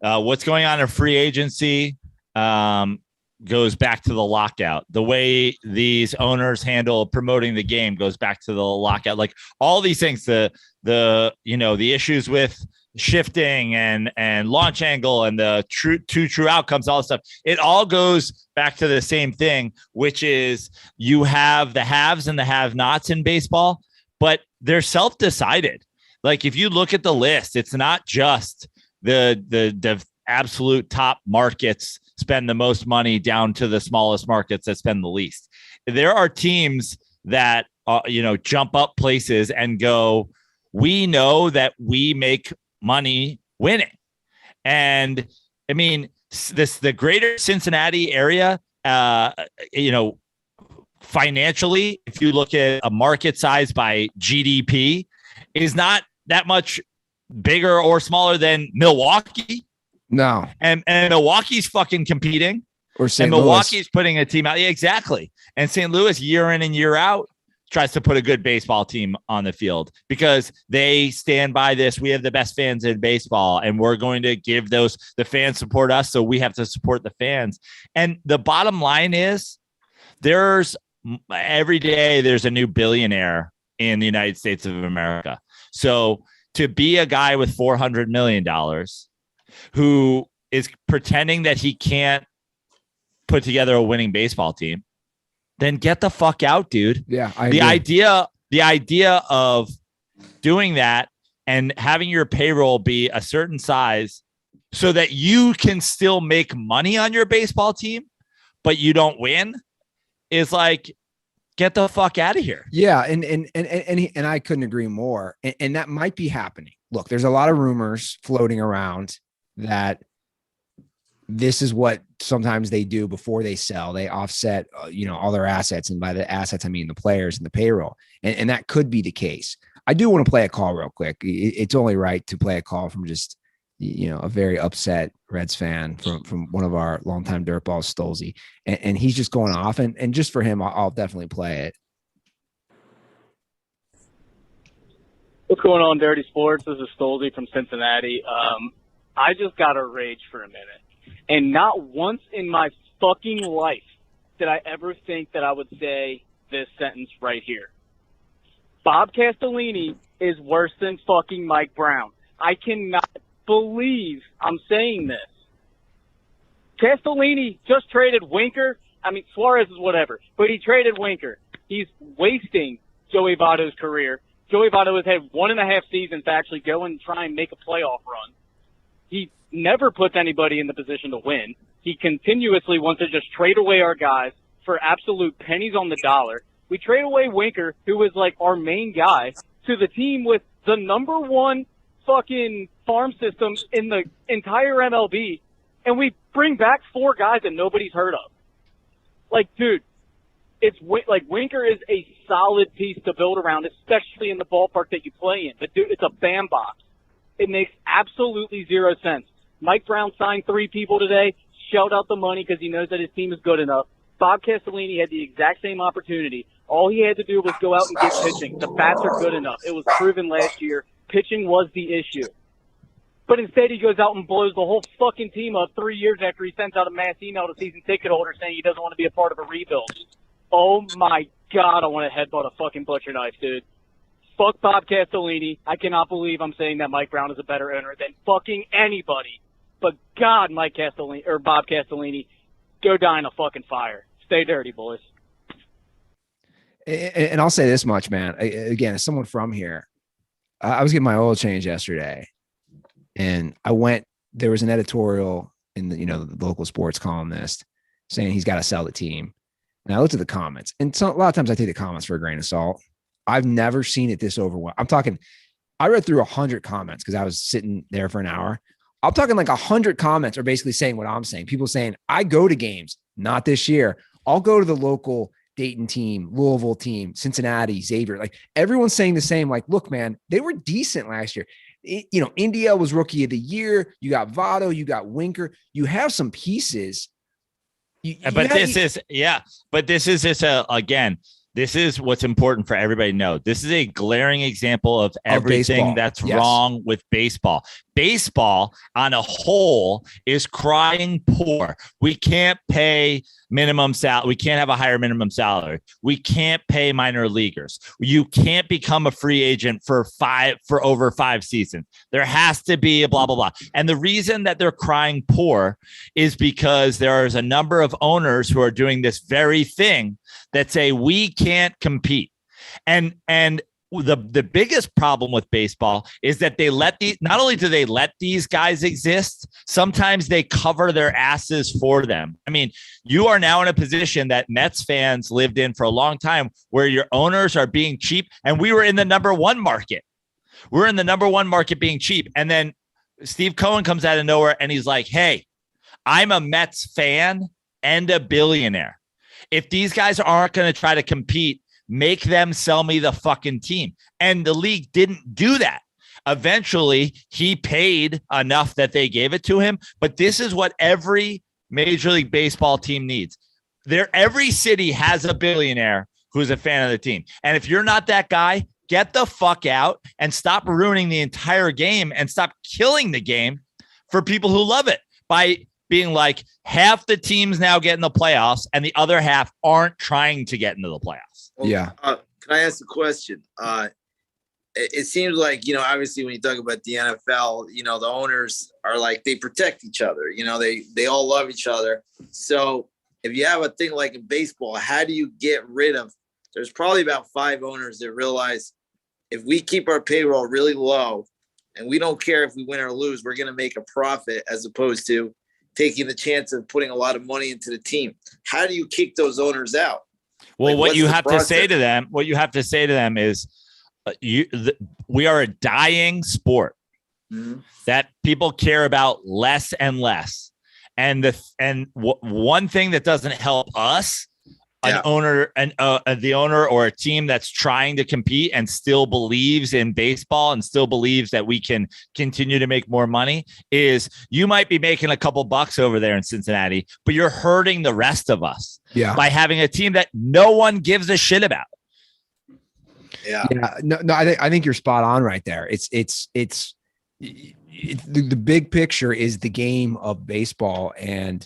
what's going on in free agency goes back to the lockout. The way these owners handle promoting the game goes back to the lockout. Like all these things, the issues with shifting and launch angle and the true outcomes, all this stuff, it all goes back to the same thing, which is you have the haves and the have-nots in baseball, but they're self-decided. Like if you look at the list, it's not just the absolute top markets spend the most money down to the smallest markets that spend the least. There are teams that jump up places and go, we know that we make money winning. And I mean, the greater Cincinnati area, financially, if you look at a market size by GDP, is not that much bigger or smaller than Milwaukee. No. And Milwaukee's fucking competing. Or St. Louis. Milwaukee's putting a team out. Yeah, exactly. And St. Louis, year in and year out, tries to put a good baseball team on the field because they stand by this. We have the best fans in baseball and we're going to give the fans support us. So we have to support the fans. And the bottom line is every day there's a new billionaire in the United States of America. So to be a guy with $400 million who is pretending that he can't put together a winning baseball team, then get the fuck out, dude. Yeah. The idea of doing that and having your payroll be a certain size so that you can still make money on your baseball team, but you don't win is like, get the fuck out of here. Yeah. And I couldn't agree more. And that might be happening. Look, there's a lot of rumors floating around that this is what sometimes they do before they sell. They offset, all their assets. And by the assets, I mean the players and the payroll. And that could be the case. I do want to play a call real quick. It's only right to play a call from just, a very upset Reds fan from one of our longtime dirtballs, Stolzy. And he's just going off. And just for him, I'll definitely play it. What's going on, Dirty Sports? This is Stolzy from Cincinnati. I just got to rage for a minute. And not once in my fucking life did I ever think that I would say this sentence right here. Bob Castellini is worse than fucking Mike Brown. I cannot believe I'm saying this. Castellini just traded Winker. I mean, Suarez is whatever, but he traded Winker. He's wasting Joey Votto's career. Joey Votto has had 1.5 seasons to actually go and try and make a playoff run. He never puts anybody in the position to win. He continuously wants to just trade away our guys for absolute pennies on the dollar. We trade away Winker, who was like our main guy, to the team with the number one fucking farm system in the entire MLB, and we bring back 4 guys that nobody's heard of. Like, dude, It's like Winker is a solid piece to build around, especially in the ballpark that you play in. But dude, it's a bandbox. It makes absolutely zero sense. Mike Brown signed 3 people today, shelled out the money because he knows that his team is good enough. Bob Castellini had the exact same opportunity. All he had to do was go out and get pitching. The bats are good enough. It was proven last year. Pitching was the issue. But instead he goes out and blows the whole fucking team up 3 years after he sends out a mass email to season ticket holders saying he doesn't want to be a part of a rebuild. Oh my God, I want to headbutt a fucking butcher knife, dude. Fuck Bob Castellini. I cannot believe I'm saying that Mike Brown is a better owner than fucking anybody. But God, Bob Castellini, go die in a fucking fire. Stay dirty, boys. And I'll say this much, man. Again, as someone from here, I was getting my oil change yesterday, and there was an editorial in the local sports columnist saying he's got to sell the team. And I looked at the comments, and a lot of times I take the comments for a grain of salt. I've never seen it this overwhelming. I read through 100 comments because I was sitting there for an hour. I'm talking like 100 comments are basically saying what I'm saying. People saying, I go to games, not this year. I'll go to the local Dayton team, Louisville team, Cincinnati, Xavier. Like everyone's saying the same, like, look, man, they were decent last year. India was rookie of the year. You got Votto, you got Winker. You have some pieces. This is what's important for everybody to know. This is a glaring example of everything that's wrong with baseball. Baseball on a whole is crying poor. We can't pay minimum salary. We can't have a higher minimum salary. We can't pay minor leaguers. You can't become a free agent for over 5 seasons. There has to be a blah, blah, blah. And the reason that they're crying poor is because there is a number of owners who are doing this very thing that say we can't compete. And the biggest problem with baseball is that not only do they let these guys exist, sometimes they cover their asses for them. I mean, you are now in a position that Mets fans lived in for a long time where your owners are being cheap. And we were in the number 1 market. We're in the number 1 market being cheap. And then Steve Cohen comes out of nowhere and he's like, hey, I'm a Mets fan and a billionaire. If these guys aren't going to try to compete, make them sell me the fucking team. And the league didn't do that. Eventually, he paid enough that they gave it to him. But this is what every Major League Baseball team needs. Every city has a billionaire who's a fan of the team. And if you're not that guy, get the fuck out and stop ruining the entire game and stop killing the game for people who love it by being like, half the teams now get in the playoffs and the other half aren't trying to get into the playoffs. Well, yeah. Can I ask a question? It seems like, obviously when you talk about the NFL, the owners are like, they protect each other. They all love each other. So if you have a thing like in baseball, how do you get rid of, there's probably about 5 owners that realize if we keep our payroll really low and we don't care if we win or lose, we're going to make a profit as opposed to taking the chance of putting a lot of money into the team. How do you kick those owners out? Well, what you have to say to them is we are a dying sport that people care about less and less. And one thing that doesn't help us, the owner or a team that's trying to compete and still believes in baseball and still believes that we can continue to make more money, is you might be making a couple bucks over there in Cincinnati, but you're hurting the rest of us by having a team that no one gives a shit about. No, I think you're spot on right there. It's the big picture is the game of baseball and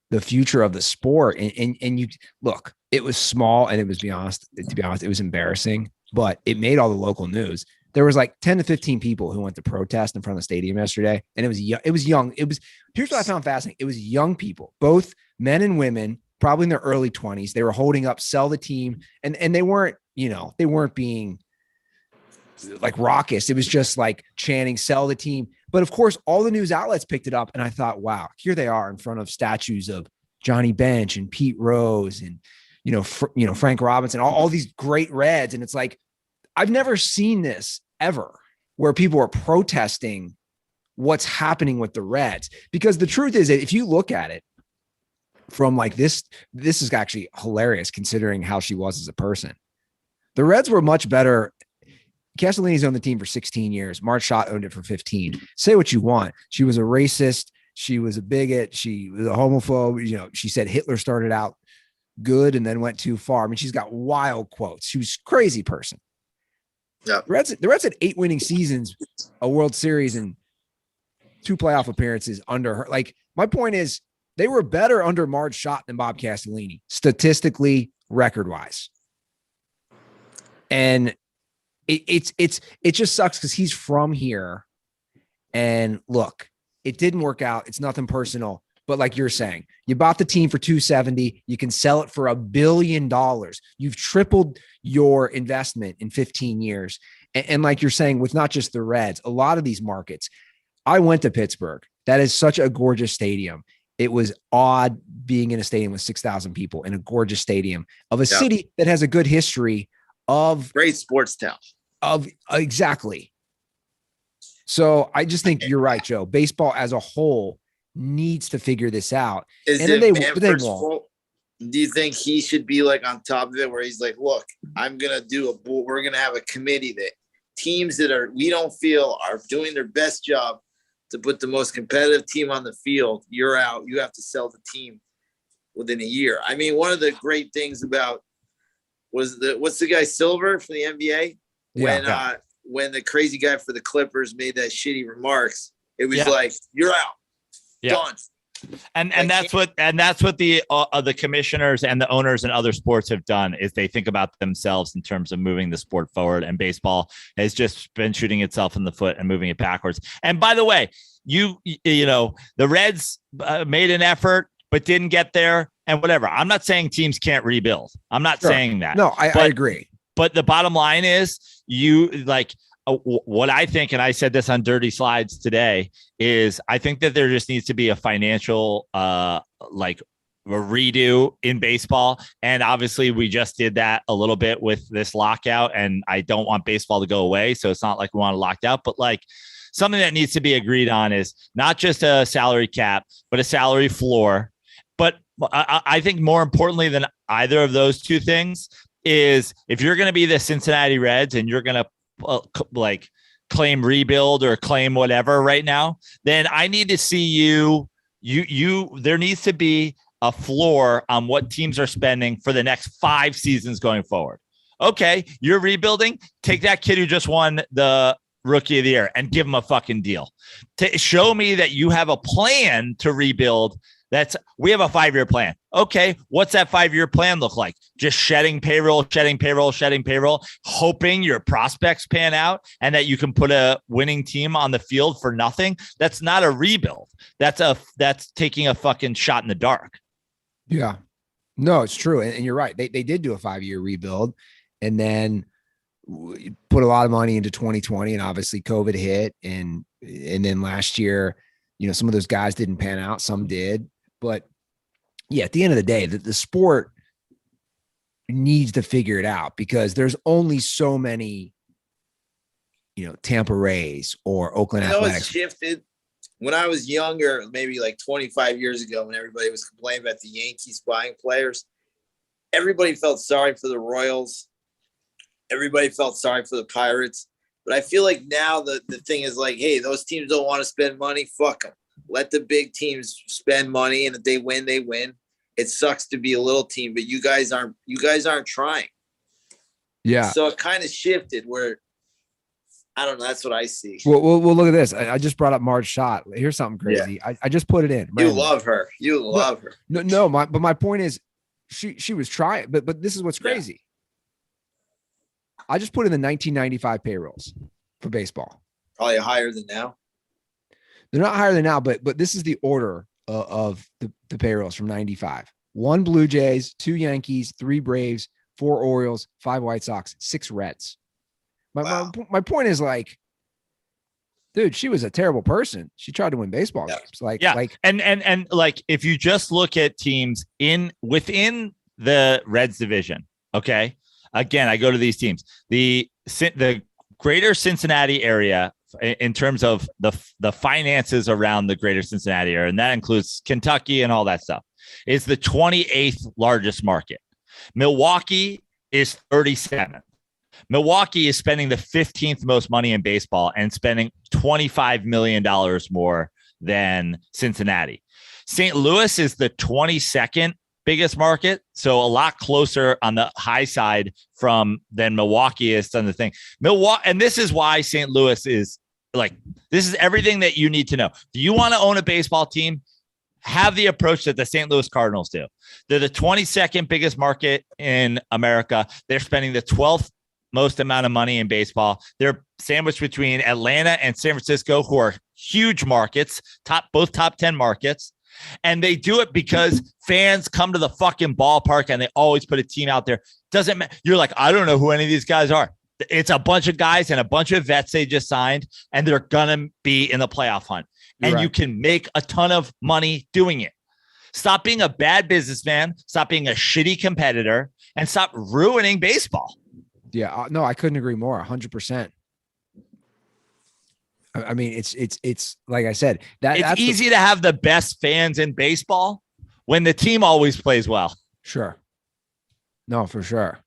the future of the sport. And you look, it was small and to be honest, it was embarrassing, but it made all the local news. There was like 10 to 15 people who went to protest in front of the stadium yesterday. And it was young. Here's what I found fascinating. It was young people, both men and women, probably in their early 20s. They were holding up, sell the team. And they weren't being like raucous. It was just like chanting, sell the team. But of course, all the news outlets picked it up. And I thought, wow, here they are in front of statues of Johnny Bench and Pete Rose and, Frank Robinson, all these great Reds. And it's like, I've never seen this ever where people are protesting what's happening with the Reds, because the truth is that if you look at it, from like this is actually hilarious considering how she was as a person. The Reds were much better. Castellini's owned the team for 16 years. Marge Schott owned it for 15. Say what you want. She was a racist. She was a bigot. She was a homophobe. You know, she said Hitler started out good and then went too far. I mean, she's got wild quotes. She was a crazy person. Yeah. The Reds had 8 winning seasons, a World Series, and 2 playoff appearances under her. Like, my point is, they were better under Marge Schott than Bob Castellini, statistically, record-wise. And it just sucks because he's from here. And look, it didn't work out. It's nothing personal. But like you're saying, you bought the team for $270. You can sell it for $1 billion. You've tripled your investment in 15 years. And like you're saying, with not just the Reds, a lot of these markets. I went to Pittsburgh. That is such a gorgeous stadium. It was odd being in a stadium with 6,000 people in a gorgeous stadium of a city that has a good history of great sports town. Exactly. So I just think you're right, Joe. Baseball as a whole needs to figure this out. They won't. Do you think he should be like on top of it where he's like, look, we're going to have a committee that teams that we don't feel are doing their best job to put the most competitive team on the field, you're out. You have to sell the team within a year. I mean, one of the great things about what's the guy Silver from the NBA? When the crazy guy for the Clippers made that shitty remarks, it was like, you're out. Done. And that's what the commissioners and the owners and other sports have done is they think about themselves in terms of moving the sport forward, and baseball has just been shooting itself in the foot and moving it backwards. And by the way, you know, the Reds made an effort but didn't get there and whatever. I'm not saying teams can't rebuild. I'm not saying that. No, I agree. But the bottom line is what I think, and I said this on Dirty Slides today, is I think that there just needs to be a financial a redo in baseball. And obviously we just did that a little bit with this lockout, and I don't want baseball to go away. So it's not like we want to lock out, but like something that needs to be agreed on is not just a salary cap, but a salary floor. But I think more importantly than either of those two things is if you're going to be the Cincinnati Reds and you're going to claim rebuild or claim whatever right now, then I need to see there needs to be a floor on what teams are spending for the next 5 seasons going forward. Okay, you're rebuilding. Take that kid who just won the Rookie of the Year and give him a fucking deal. To show me that you have a plan to rebuild. We have a 5-year plan. Okay, what's that 5-year plan look like? Just shedding payroll, hoping your prospects pan out and that you can put a winning team on the field for nothing. That's not a rebuild. That's taking a fucking shot in the dark. Yeah, no, it's true. And you're right. They did do a 5-year rebuild and then put a lot of money into 2020, and obviously COVID hit. And then last year, you know, some of those guys didn't pan out. Some did. But yeah, at the end of the day, the sport needs to figure it out because there's only so many, you know, Tampa Rays or Oakland Athletics. It's shifted. When I was younger, maybe like 25 years ago, when everybody was complaining about the Yankees buying players, everybody felt sorry for the Royals. Everybody felt sorry for the Pirates. But I feel like now the thing is like, hey, those teams don't want to spend money. Fuck them. Let the big teams spend money, and if they win, they win. It sucks to be a little team, but you guys aren't trying. Yeah. So it kind of shifted where I don't know. That's what I see. Well, look at this. I just brought up Marge Schott. Here's something crazy. Yeah. I just put it in. You love her. No. But my point is, she was trying. But this is what's crazy. Yeah. I just put in the 1995 payrolls for baseball. Probably higher than now. They're not higher than now, but this is the order of the payrolls from 95. 1 Blue Jays, 2 Yankees, 3 Braves, 4 Orioles, 5 White Sox, 6 Reds. My point is like, dude, she was a terrible person. She tried to win baseball games. And if you just look at teams within the Reds division, okay. Again, I go to these teams. The greater Cincinnati area in terms of the finances around the greater Cincinnati area, and that includes Kentucky and all that stuff. is the 28th largest market. Milwaukee is 37th. Milwaukee is spending the 15th most money in baseball and spending $25 million more than Cincinnati. St. Louis is the 22nd biggest market, so a lot closer on the high side than Milwaukee is on the thing. And this is why St. Louis is like, this is everything that you need to know. Do you want to own a baseball team? Have the approach that the St. Louis Cardinals do. They're the 22nd biggest market in America. They're spending the 12th most amount of money in baseball. They're sandwiched between Atlanta and San Francisco, who are huge markets, both top 10 markets. And they do it because fans come to the fucking ballpark and they always put a team out there. Doesn't matter. You're like, I don't know who any of these guys are. It's a bunch of guys and a bunch of vets they just signed, and they're going to be in the playoff hunt. And right. You can make a ton of money doing it. Stop being a bad businessman. Stop being a shitty competitor, and stop ruining baseball. Yeah, no, I couldn't agree more. 100%. I mean, it's like I said, that's easy to have the best fans in baseball when the team always plays well. Sure. No, for sure.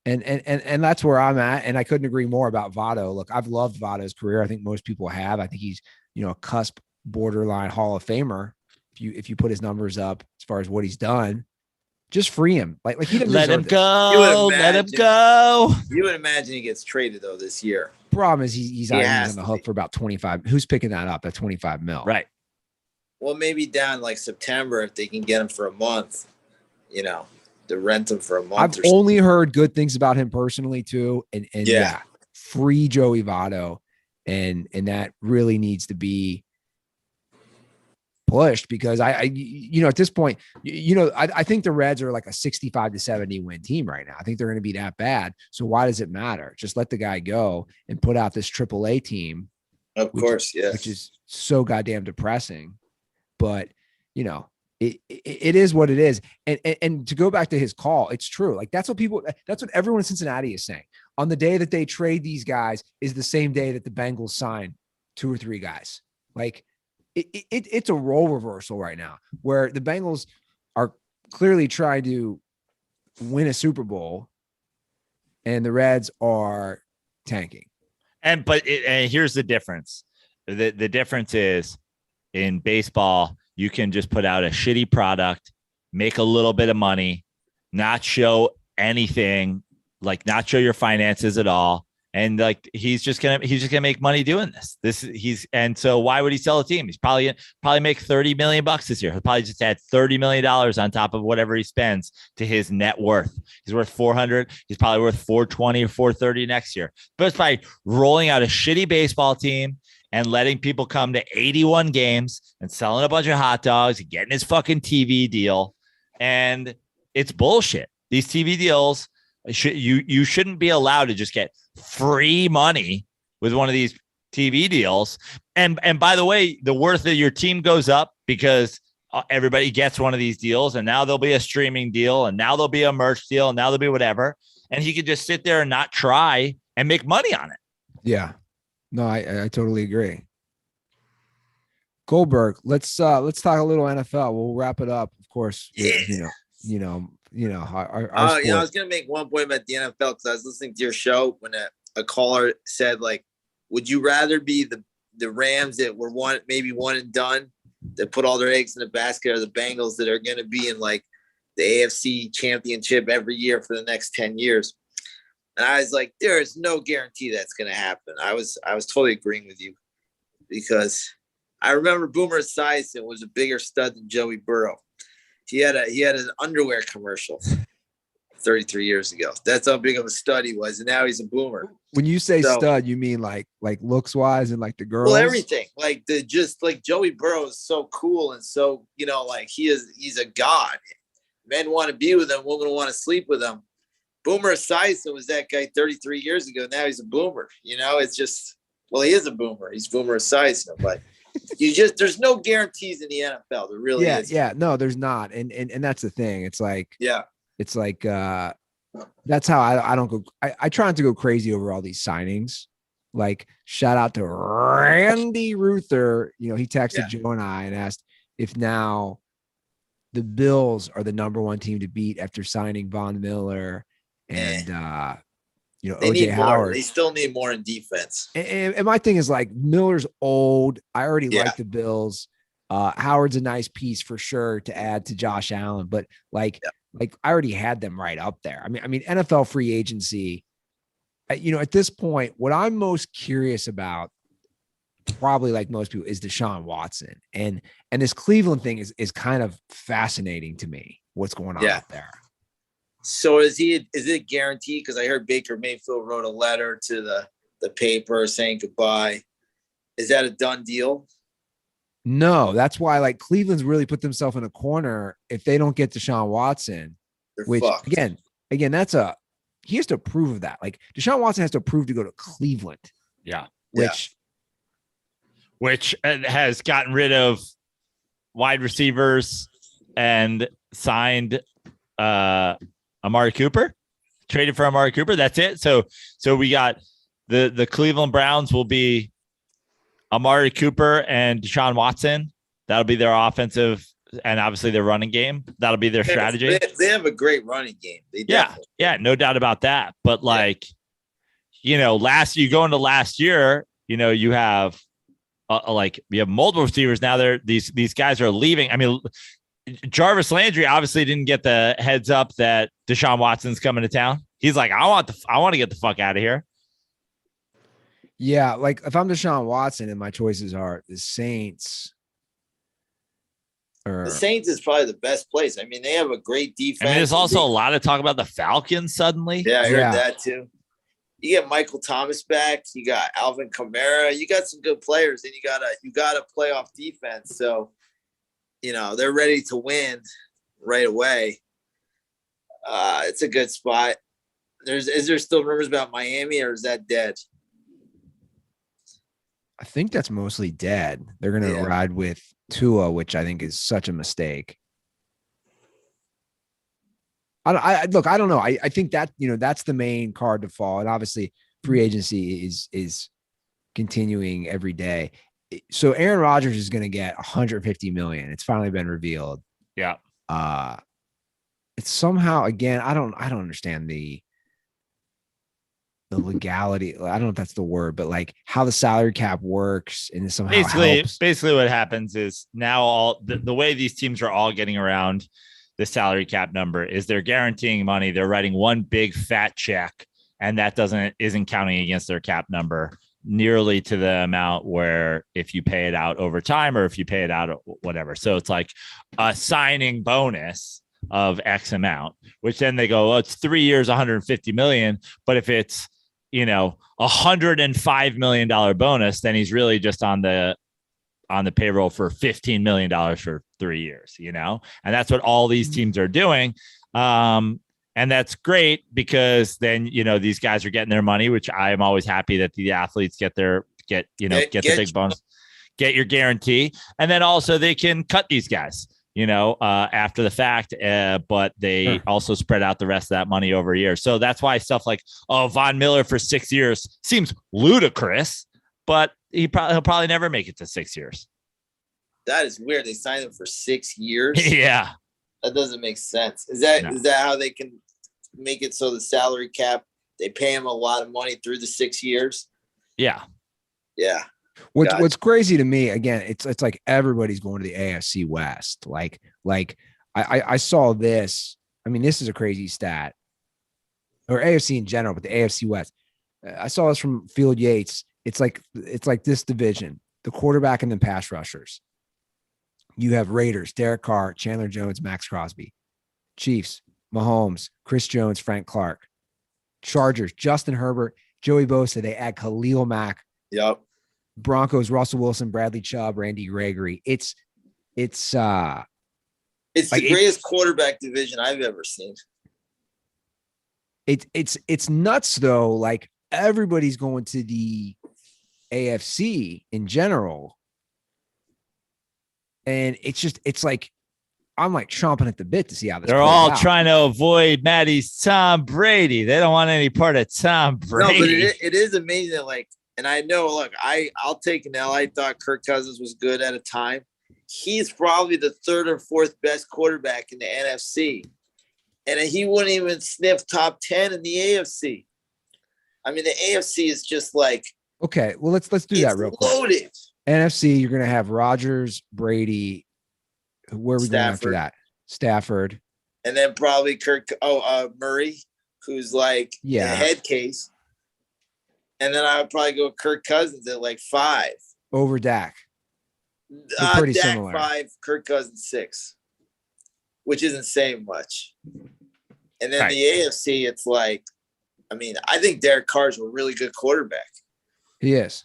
And that's where I'm at. And I couldn't agree more about Votto. Look, I've loved Votto's career. I think most people have. I think he's, a cusp borderline Hall of Famer. If you put his numbers up as far as what he's done, just free him. Like he doesn't let him go. Let him go. You would imagine he gets traded though this year. Problem is he's on the hook for about 25. Who's picking that up at 25 mil? Right. Well, maybe down like September if they can get him for a month, to rent him for a month. I've only heard good things about him personally too. And yeah, free Joey Votto. And that really needs to be pushed because I at this point, I think the Reds are like a 65 to 70 win team right now. I think they're going to be that bad. So why does it matter? Just let the guy go and put out this AAA team. Of course. Yeah. Which is so goddamn depressing, but it is what it is. And to go back to his call, it's true. Like that's what everyone in Cincinnati is saying. On the day that they trade these guys is the same day that the Bengals sign 2 or 3 guys. Like it's a role reversal right now where the Bengals are clearly trying to win a Super Bowl and the Reds are tanking. And here's the difference. The difference is in baseball, you can just put out a shitty product, make a little bit of money, not show anything, like not show your finances at all. And like, he's just gonna make money doing this. And so why would he sell a team? He's probably make $30 million this year. He'll probably just add $30 million on top of whatever he spends to his net worth. He's worth 400. He's probably worth 420 or 430 next year. But it's by rolling out a shitty baseball team and letting people come to 81 games and selling a bunch of hot dogs and getting his fucking TV deal. And it's bullshit. These TV deals, you shouldn't be allowed to just get free money with one of these TV deals. And by the way, the worth of your team goes up because everybody gets one of these deals, and now there'll be a streaming deal, and now there'll be a merch deal, and now there'll be whatever. And he could just sit there and not try and make money on it. Yeah. No, I totally agree. Goldberg, let's talk a little NFL. We'll wrap it up, of course. Yeah. Our I was gonna make one point about the NFL because I was listening to your show when a caller said, like, would you rather be the Rams that were maybe one and done, that put all their eggs in the basket, or the Bengals that are gonna be in like the AFC championship every year for the next 10 years? And I was like, there is no guarantee that's going to happen. I was totally agreeing with you because I remember Boomer Esiason was a bigger stud than Joey Burrow. He had an underwear commercial 33 years ago. That's how big of a stud he was. And now he's a boomer. When you say stud, you mean like looks wise and like the girls? Well, everything. Like Joey Burrow is so cool. And so, like he's a god. Men want to be with him. Women want to sleep with him. Boomer Esiason was that guy 33 years ago. Now he's a boomer. It's just, well, he is a boomer. He's Boomer Esiason, but there's no guarantees in the NFL. There really is. Yeah, no, there's not. And that's the thing. It's like, that's how I don't go. I try not to go crazy over all these signings. Like, shout out to Randy Ruther. He texted Joe and I and asked if now the Bills are the number one team to beat after signing Von Miller and they OJ need more. Howard. They still need more in defense. And my thing is like Miller's old. I already Yeah. like the Bills. Howard's a nice piece for sure to add to Josh Allen, but like I already had them right up there. I mean, NFL free agency, at this point, what I'm most curious about, probably like most people, is Deshaun Watson. And this Cleveland thing is kind of fascinating to me, what's going on out there. So is it guaranteed? Because I heard Baker Mayfield wrote a letter to the paper saying goodbye. Is that a done deal? No, that's why like Cleveland's really put themselves in a corner if they don't get Deshaun Watson, which fucked. again, he has to approve of that. Like Deshaun Watson has to approve to go to Cleveland. Yeah. Which has gotten rid of wide receivers and signed Amari Cooper, traded for Amari Cooper. That's it. So we got the Cleveland Browns will be Amari Cooper and Deshaun Watson. That'll be their offensive and obviously their running game. That'll be their strategy. They have a great running game. Yeah, no doubt about that. But like, you go into last year, you have you have multiple receivers now. These guys are leaving. I mean, Jarvis Landry obviously didn't get the heads up that Deshaun Watson's coming to town. He's like, I want to get the fuck out of here. Yeah, like if I'm Deshaun Watson and my choices are the Saints. The Saints is probably the best place. I mean, they have a great defense. I mean, there's also a lot of talk about the Falcons suddenly. Yeah, I heard that too. You get Michael Thomas back. You got Alvin Kamara. You got some good players, and you got a playoff defense. So, they're ready to win right away. It's a good spot. Is there still rumors about Miami, or is that dead? I think that's mostly dead. They're going to ride with Tua, which I think is such a mistake. I don't know. I think that, that's the main card to fall. And obviously free agency is continuing every day. So Aaron Rodgers is going to get $150 million. It's finally been revealed. Yeah. It's somehow, again, I don't understand the legality. I don't know if that's the word, but like how the salary cap works and somehow basically what happens is now all the way these teams are all getting around the salary cap number is they're guaranteeing money. They're writing one big fat check, and that isn't counting against their cap number nearly to the amount where if you pay it out over time or if you pay it out whatever. So it's like a signing bonus of X amount, which then they go, well, it's 3 years, 150 million. But if it's, $105 million bonus, then he's really just on the payroll for $15 million for 3 years, and that's what all these teams are doing. And that's great because then, these guys are getting their money, which I am always happy that the athletes get the big bonus, get your guarantee. And then also they can cut these guys, after the fact, but they also spread out the rest of that money over a year. So that's why stuff like, Von Miller for 6 years seems ludicrous, but he'll probably never make it to 6 years. That is weird. They signed him for 6 years. Yeah. That doesn't make sense. Is that how they can make it so the salary cap, they pay him a lot of money through the 6 years? Yeah. Yeah. What's crazy to me, again, it's like everybody's going to the AFC West. Like I saw this. I mean, this is a crazy stat, or AFC in general, but the AFC West. I saw this from Field Yates. It's like this division: the quarterback and the pass rushers. You have Raiders, Derek Carr, Chandler Jones, Max Crosby. Chiefs, Mahomes, Chris Jones, Frank Clark. Chargers, Justin Herbert, Joey Bosa. They add Khalil Mack. Yep. Broncos, Russell Wilson, Bradley Chubb, Randy Gregory. It's the greatest quarterback division I've ever seen. It's nuts though. Like everybody's going to the AFC in general. And it's like, I'm like chomping at the bit to see how this they're all trying to avoid Matty's Tom Brady. They don't want any part of Tom Brady. No, but it is amazing that and I know, look, I'll take an L. I thought Kirk Cousins was good at a time. he's probably the third or fourth best quarterback in the NFC. And he wouldn't even sniff top 10 in the AFC. I mean, the AFC is just like, okay, well, let's do that real quick. Loaded. NFC, you're going to have Rodgers, Brady. Where are we going after that? Stafford. And then probably Murray, who's like a head case. And then I would probably go Kirk Cousins at like 5. Over Dak. They're pretty Dak similar. 5, Kirk Cousins 6, which isn't saying much. And then the AFC, it's like, I mean, I think Derek Carr's a really good quarterback. He is.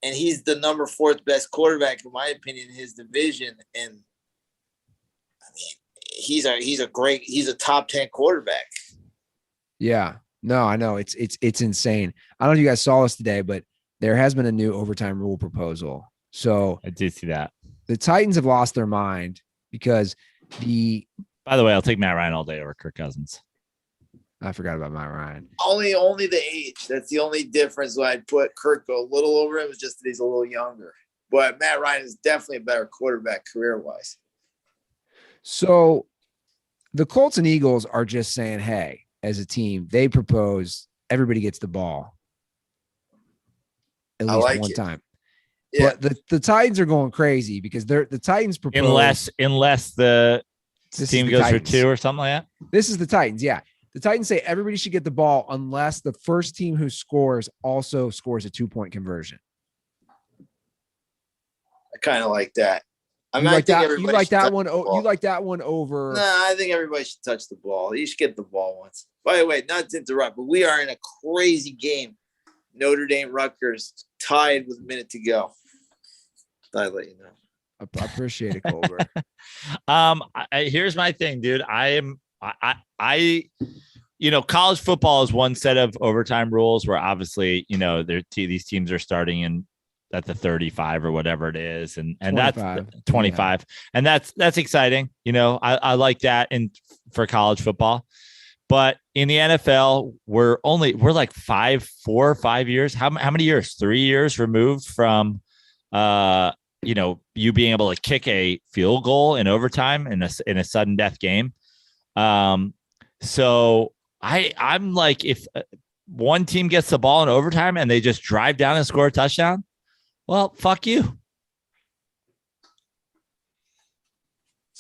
And he's the number 4th best quarterback, in my opinion, in his division. And I mean, he's a top 10 quarterback. Yeah. No, I know. It's insane. I don't know if you guys saw this today, but there has been a new overtime rule proposal. So I did see that. The Titans have lost their mind because by the way, I'll take Matt Ryan all day over Kirk Cousins. I forgot about Matt Ryan. Only the age. That's the only difference. When I'd put Kirk a little over him, is just that he's a little younger. But Matt Ryan is definitely a better quarterback career-wise. So the Colts and Eagles are just saying, hey, as a team, they propose everybody gets the ball at least one time. Yeah. But the Titans are going crazy because the Titans propose unless the team goes for 2 or something like that. This is the Titans, yeah. The Titans say everybody should get the ball unless the first team who scores also scores a 2-point conversion. I kind of like that. You like that one over? Nah, I think everybody should touch the ball. You should get the ball once. By the way, not to interrupt, but we are in a crazy game. Notre Dame Rutgers tied with a minute to go. I let you know. I appreciate it, Goldberg. Here's my thing, dude. College football is one set of overtime rules where obviously, these teams are starting at the 35 or whatever it is. And 25. That's 25. Yeah. And that's exciting. I like that for college football, but in the NFL, we're like 4 or 5 years. How many years? 3 years removed from, you being able to kick a field goal in overtime in a sudden death game. So I'm like, if one team gets the ball in overtime and they just drive down and score a touchdown, well, fuck you.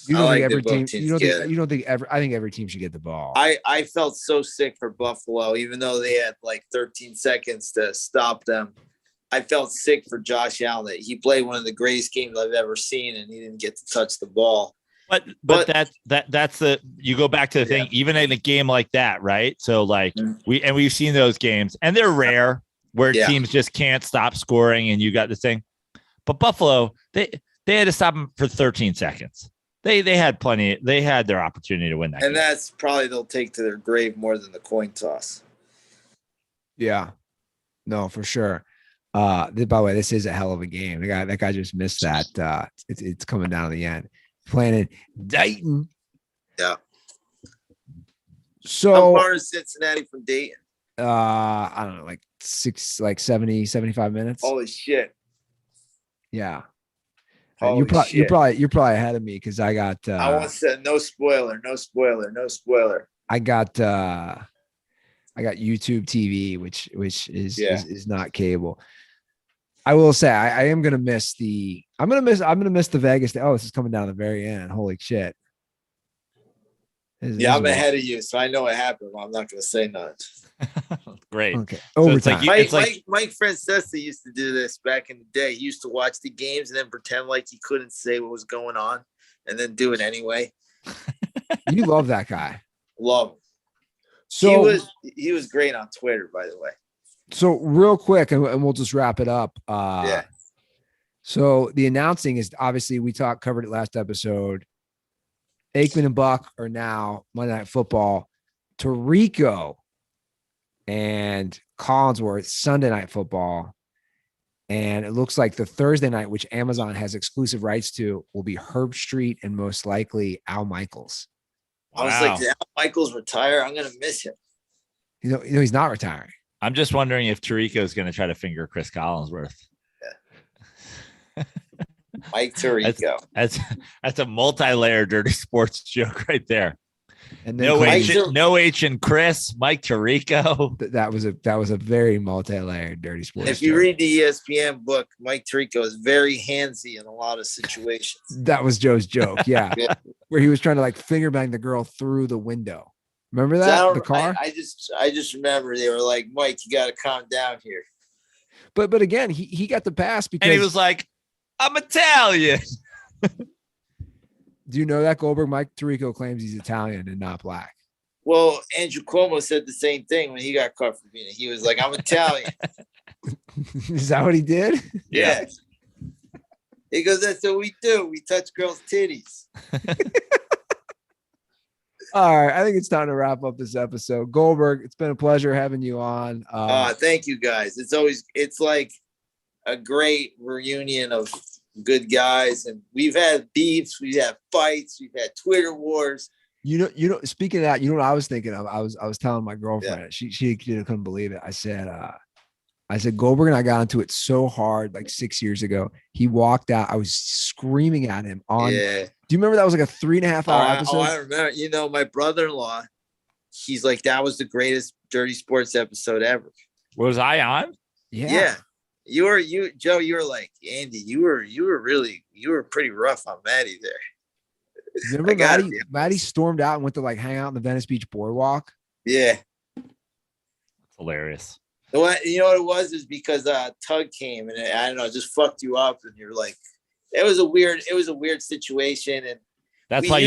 You don't think every team? You don't think every? I think every team should get the ball. I felt so sick for Buffalo, even though they had like 13 seconds to stop them. I felt sick for Josh Allen. That he played one of the greatest games I've ever seen, and he didn't get to touch the ball. But that's you go back to the thing, even in a game like that, right? So like we've seen those games, and they're rare where teams just can't stop scoring, and you got this thing. But Buffalo, they had to stop them for 13 seconds. They had plenty. They had their opportunity to win that. And game. That's probably they'll take to their grave more than the coin toss. Yeah, no, for sure. By the way, this is a hell of a game. That guy just missed that. It's coming down to the end. Playing in Dayton. Yeah. So how far is Cincinnati from Dayton? I don't know, like 70, 75 minutes. Holy shit. Yeah. You're probably ahead of me because I got I want to say no spoiler. I got YouTube TV, which is not cable. I will say I am gonna miss the Vegas. Oh, this is coming down to the very end. Holy shit. I'm ahead of you, so I know what happened. Well, I'm not gonna say nothing. Great. Okay. Overtime. Mike Francesa used to do this back in the day. He used to watch the games and then pretend like he couldn't say what was going on and then do it anyway. You love that guy. Love him. So he was great on Twitter, by the way. So real quick, and we'll just wrap it up. So the announcing is obviously covered it last episode. Aikman and Buck are now Monday Night Football. Tirico and Collinsworth Sunday Night Football. And it looks like the Thursday night, which Amazon has exclusive rights to, will be Herb Street and most likely Al Michaels. Wow. I was like, did Al Michaels retire? I'm going to miss him. He's not retiring. I'm just wondering if Tirico is going to try to finger Chris Collinsworth. Yeah. Mike Tirico. That's a multi-layer dirty sports joke right there. And then no H in Chris, Mike Tirico. That was a very multi-layered dirty sports. If you joke. read the ESPN book, Mike Tirico is very handsy in a lot of situations. That was Joe's joke, yeah, where he was trying to like finger bang the girl through the window. Remember that? The car? I just remember they were like, Mike, you got to calm down here. But again, he got the pass because and he was like, I'm Italian. Do you know that Goldberg? Mike Tirico claims he's Italian and not black. Well, Andrew Cuomo said the same thing when he got caught for being it. He was like, I'm Italian. Is that what he did? Yeah. He goes, that's what we do. We touch girls' titties. All right. I think it's time to wrap up this episode. Goldberg, it's been a pleasure having you on. Thank you guys. It's like a great reunion of good guys, and we've had beefs, we've had fights, we've had Twitter wars. You know, speaking of that, you know what I was thinking of? I was telling my girlfriend, she couldn't believe it. I said, Goldberg and I got into it so hard like 6 years ago. He walked out. I was screaming at him on. Yeah. Do you remember that was like a 3.5 hour episode? I remember. You know, my brother-in-law, he's like, that was the greatest Dirty Sports episode ever. Was I on? Yeah. Joe, you were like, Andy, you were pretty rough on Matty there. Remember Matty stormed out and went to like hang out in the Venice Beach boardwalk? Yeah. Hilarious. You know what it was is because Tug came and I don't know, just fucked you up, and you're like, it was a weird situation, and that's why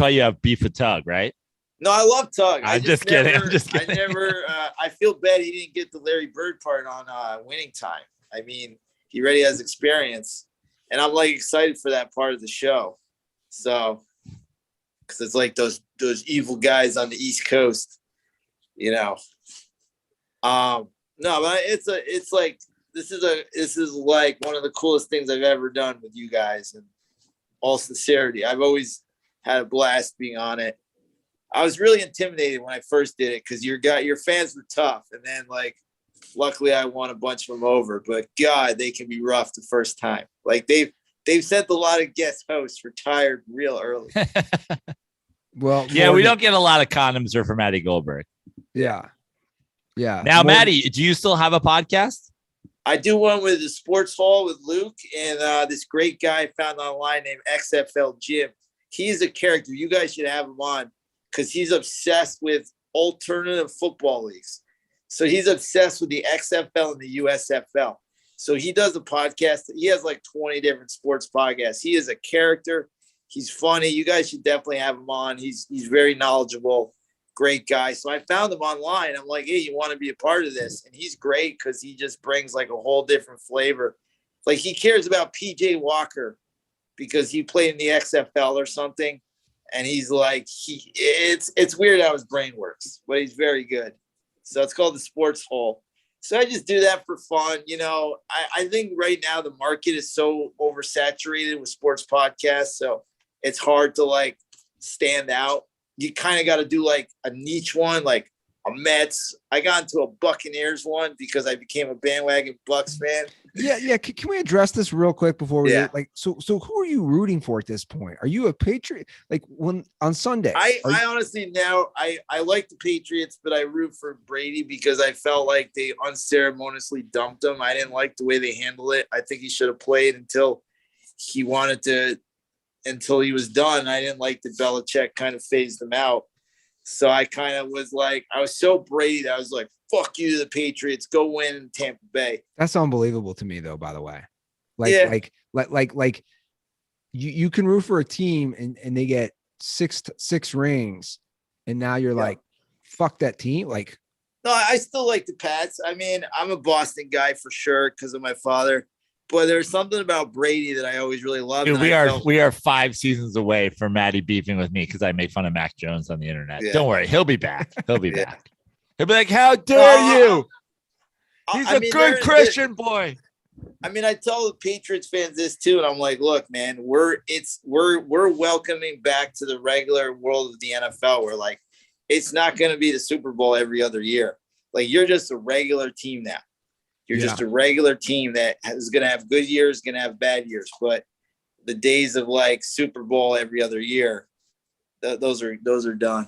you have beef with Tug, right? No, I love Tug. I'm just kidding. I feel bad he didn't get the Larry Bird part on Winning Time. I mean, he already has experience, and I'm like excited for that part of the show. So, because it's like those evil guys on the East Coast, you know. No, but it's like this is like one of the coolest things I've ever done with you guys. In all sincerity, I've always had a blast being on it. I was really intimidated when I first did it because your fans were tough, and then like, luckily I won a bunch of them over. But God, they can be rough the first time. Like they've sent a lot of guest hosts retired real early. Well, yeah, we don't get a lot of condoms or from Matty Goldberg. Yeah. Yeah. Now, Matty, do you still have a podcast? I do one with the Sports Hall with Luke and this great guy I found online named XFL Jim. He's a character. You guys should have him on because he's obsessed with alternative football leagues. So he's obsessed with the XFL and the USFL. So he does a podcast. He has like 20 different sports podcasts. He is a character. He's funny. You guys should definitely have him on. He's very knowledgeable. Great guy. So I found him online. I'm like, hey, you want to be a part of this? And he's great because he just brings like a whole different flavor. Like he cares about PJ Walker because he played in the XFL or something. And he's like, it's weird how his brain works, but he's very good. So it's called the Sports Hole. So I just do that for fun. You know, I think right now the market is so oversaturated with sports podcasts. So it's hard to like stand out. You kind of got to do like a niche one, like a Mets. I got into a Buccaneers one because I became a bandwagon Bucs fan. Yeah. Can we address this real quick before we so who are you rooting for at this point? Are you a Patriot? Like when on Sunday? I honestly now I like the Patriots, but I root for Brady because I felt like they unceremoniously dumped him. I didn't like the way they handled it. I think he should have played until he was done. I didn't like that Belichick kind of phased them out. So I kind of was like, I was so Brady that I was like, fuck you to the Patriots, go win in Tampa Bay. That's unbelievable to me though, by the way. Like you can root for a team and they get six rings and now you're like, fuck that team. Like, no, I still like the Pats. I mean, I'm a Boston guy for sure because of my father. But there's something about Brady that I always really loved. Dude, we are 5 seasons away from Matty beefing with me because I make fun of Mac Jones on the internet. Yeah. Don't worry, he'll be back. He'll be back. He'll be like, "How dare you? He's a good Christian boy." I mean, I tell the Patriots fans this too, and I'm like, "Look, man, we're welcoming back to the regular world of the NFL. Where like, it's not going to be the Super Bowl every other year. Like, you're just a regular team now." You're just a regular team that is going to have good years, going to have bad years. But the days of like Super Bowl every other year, those are done.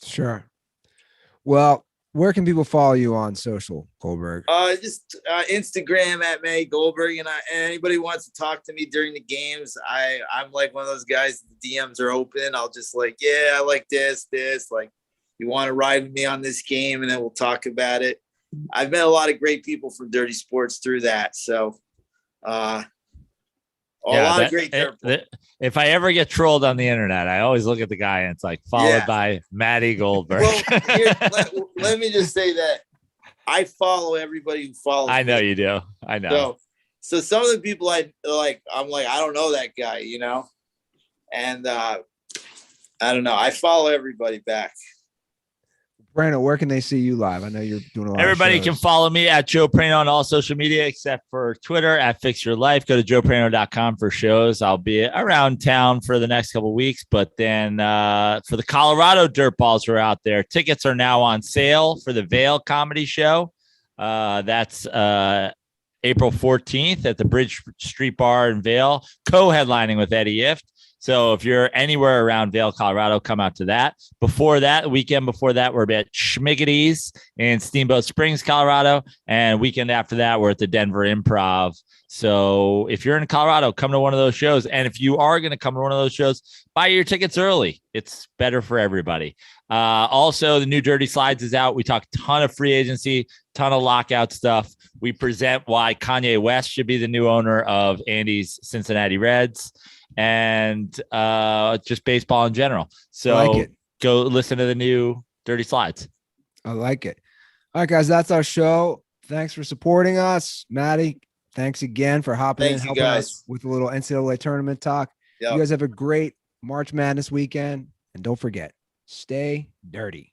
Sure. Well, where can people follow you on social, Goldberg? Just Instagram at Matty Goldberg, and anybody who wants to talk to me during the games, I'm like one of those guys. The DMs are open. I'll just like, yeah, I like this. Like, you want to ride with me on this game, and then we'll talk about it. I've met a lot of great people from Dirty Sports through that. So, a lot of great. If I ever get trolled on the internet, I always look at the guy and it's like followed by Matty Goldberg. Well, here, let me just say that I follow everybody who follows. I know you do. I know. So some of the people I'm like, I don't know that guy, you know, and I don't know. I follow everybody back. Brandon, where can they see you live? I know you're doing a lot. Everybody of can follow me at Joe Prano on all social media except for Twitter at Fix Your Life. Go to joeprano.com for shows. I'll be around town for the next couple of weeks, but then for the Colorado Dirtballs who are out there, tickets are now on sale for the Vail Comedy Show. That's April 14th at the Bridge Street Bar in Vail, co-headlining with Eddie Ift. So if you're anywhere around Vail, Colorado, come out to that. Before that, the weekend before that, we're at Schmiggity's in Steamboat Springs, Colorado. And weekend after that, we're at the Denver Improv. So if you're in Colorado, come to one of those shows. And if you are going to come to one of those shows, buy your tickets early. It's better for everybody. Also, the new Dirty Slides is out. We talk a ton of free agency, ton of lockout stuff. We present why Kanye West should be the new owner of Andy's Cincinnati Reds. And just baseball in general. So go listen to the new Dirty Slides. I like it. All right, guys, that's our show. Thanks for supporting us. Matty, thanks again for hopping in, helping us with a little NCAA tournament talk. Yep. You guys have a great March Madness weekend. And don't forget, stay dirty.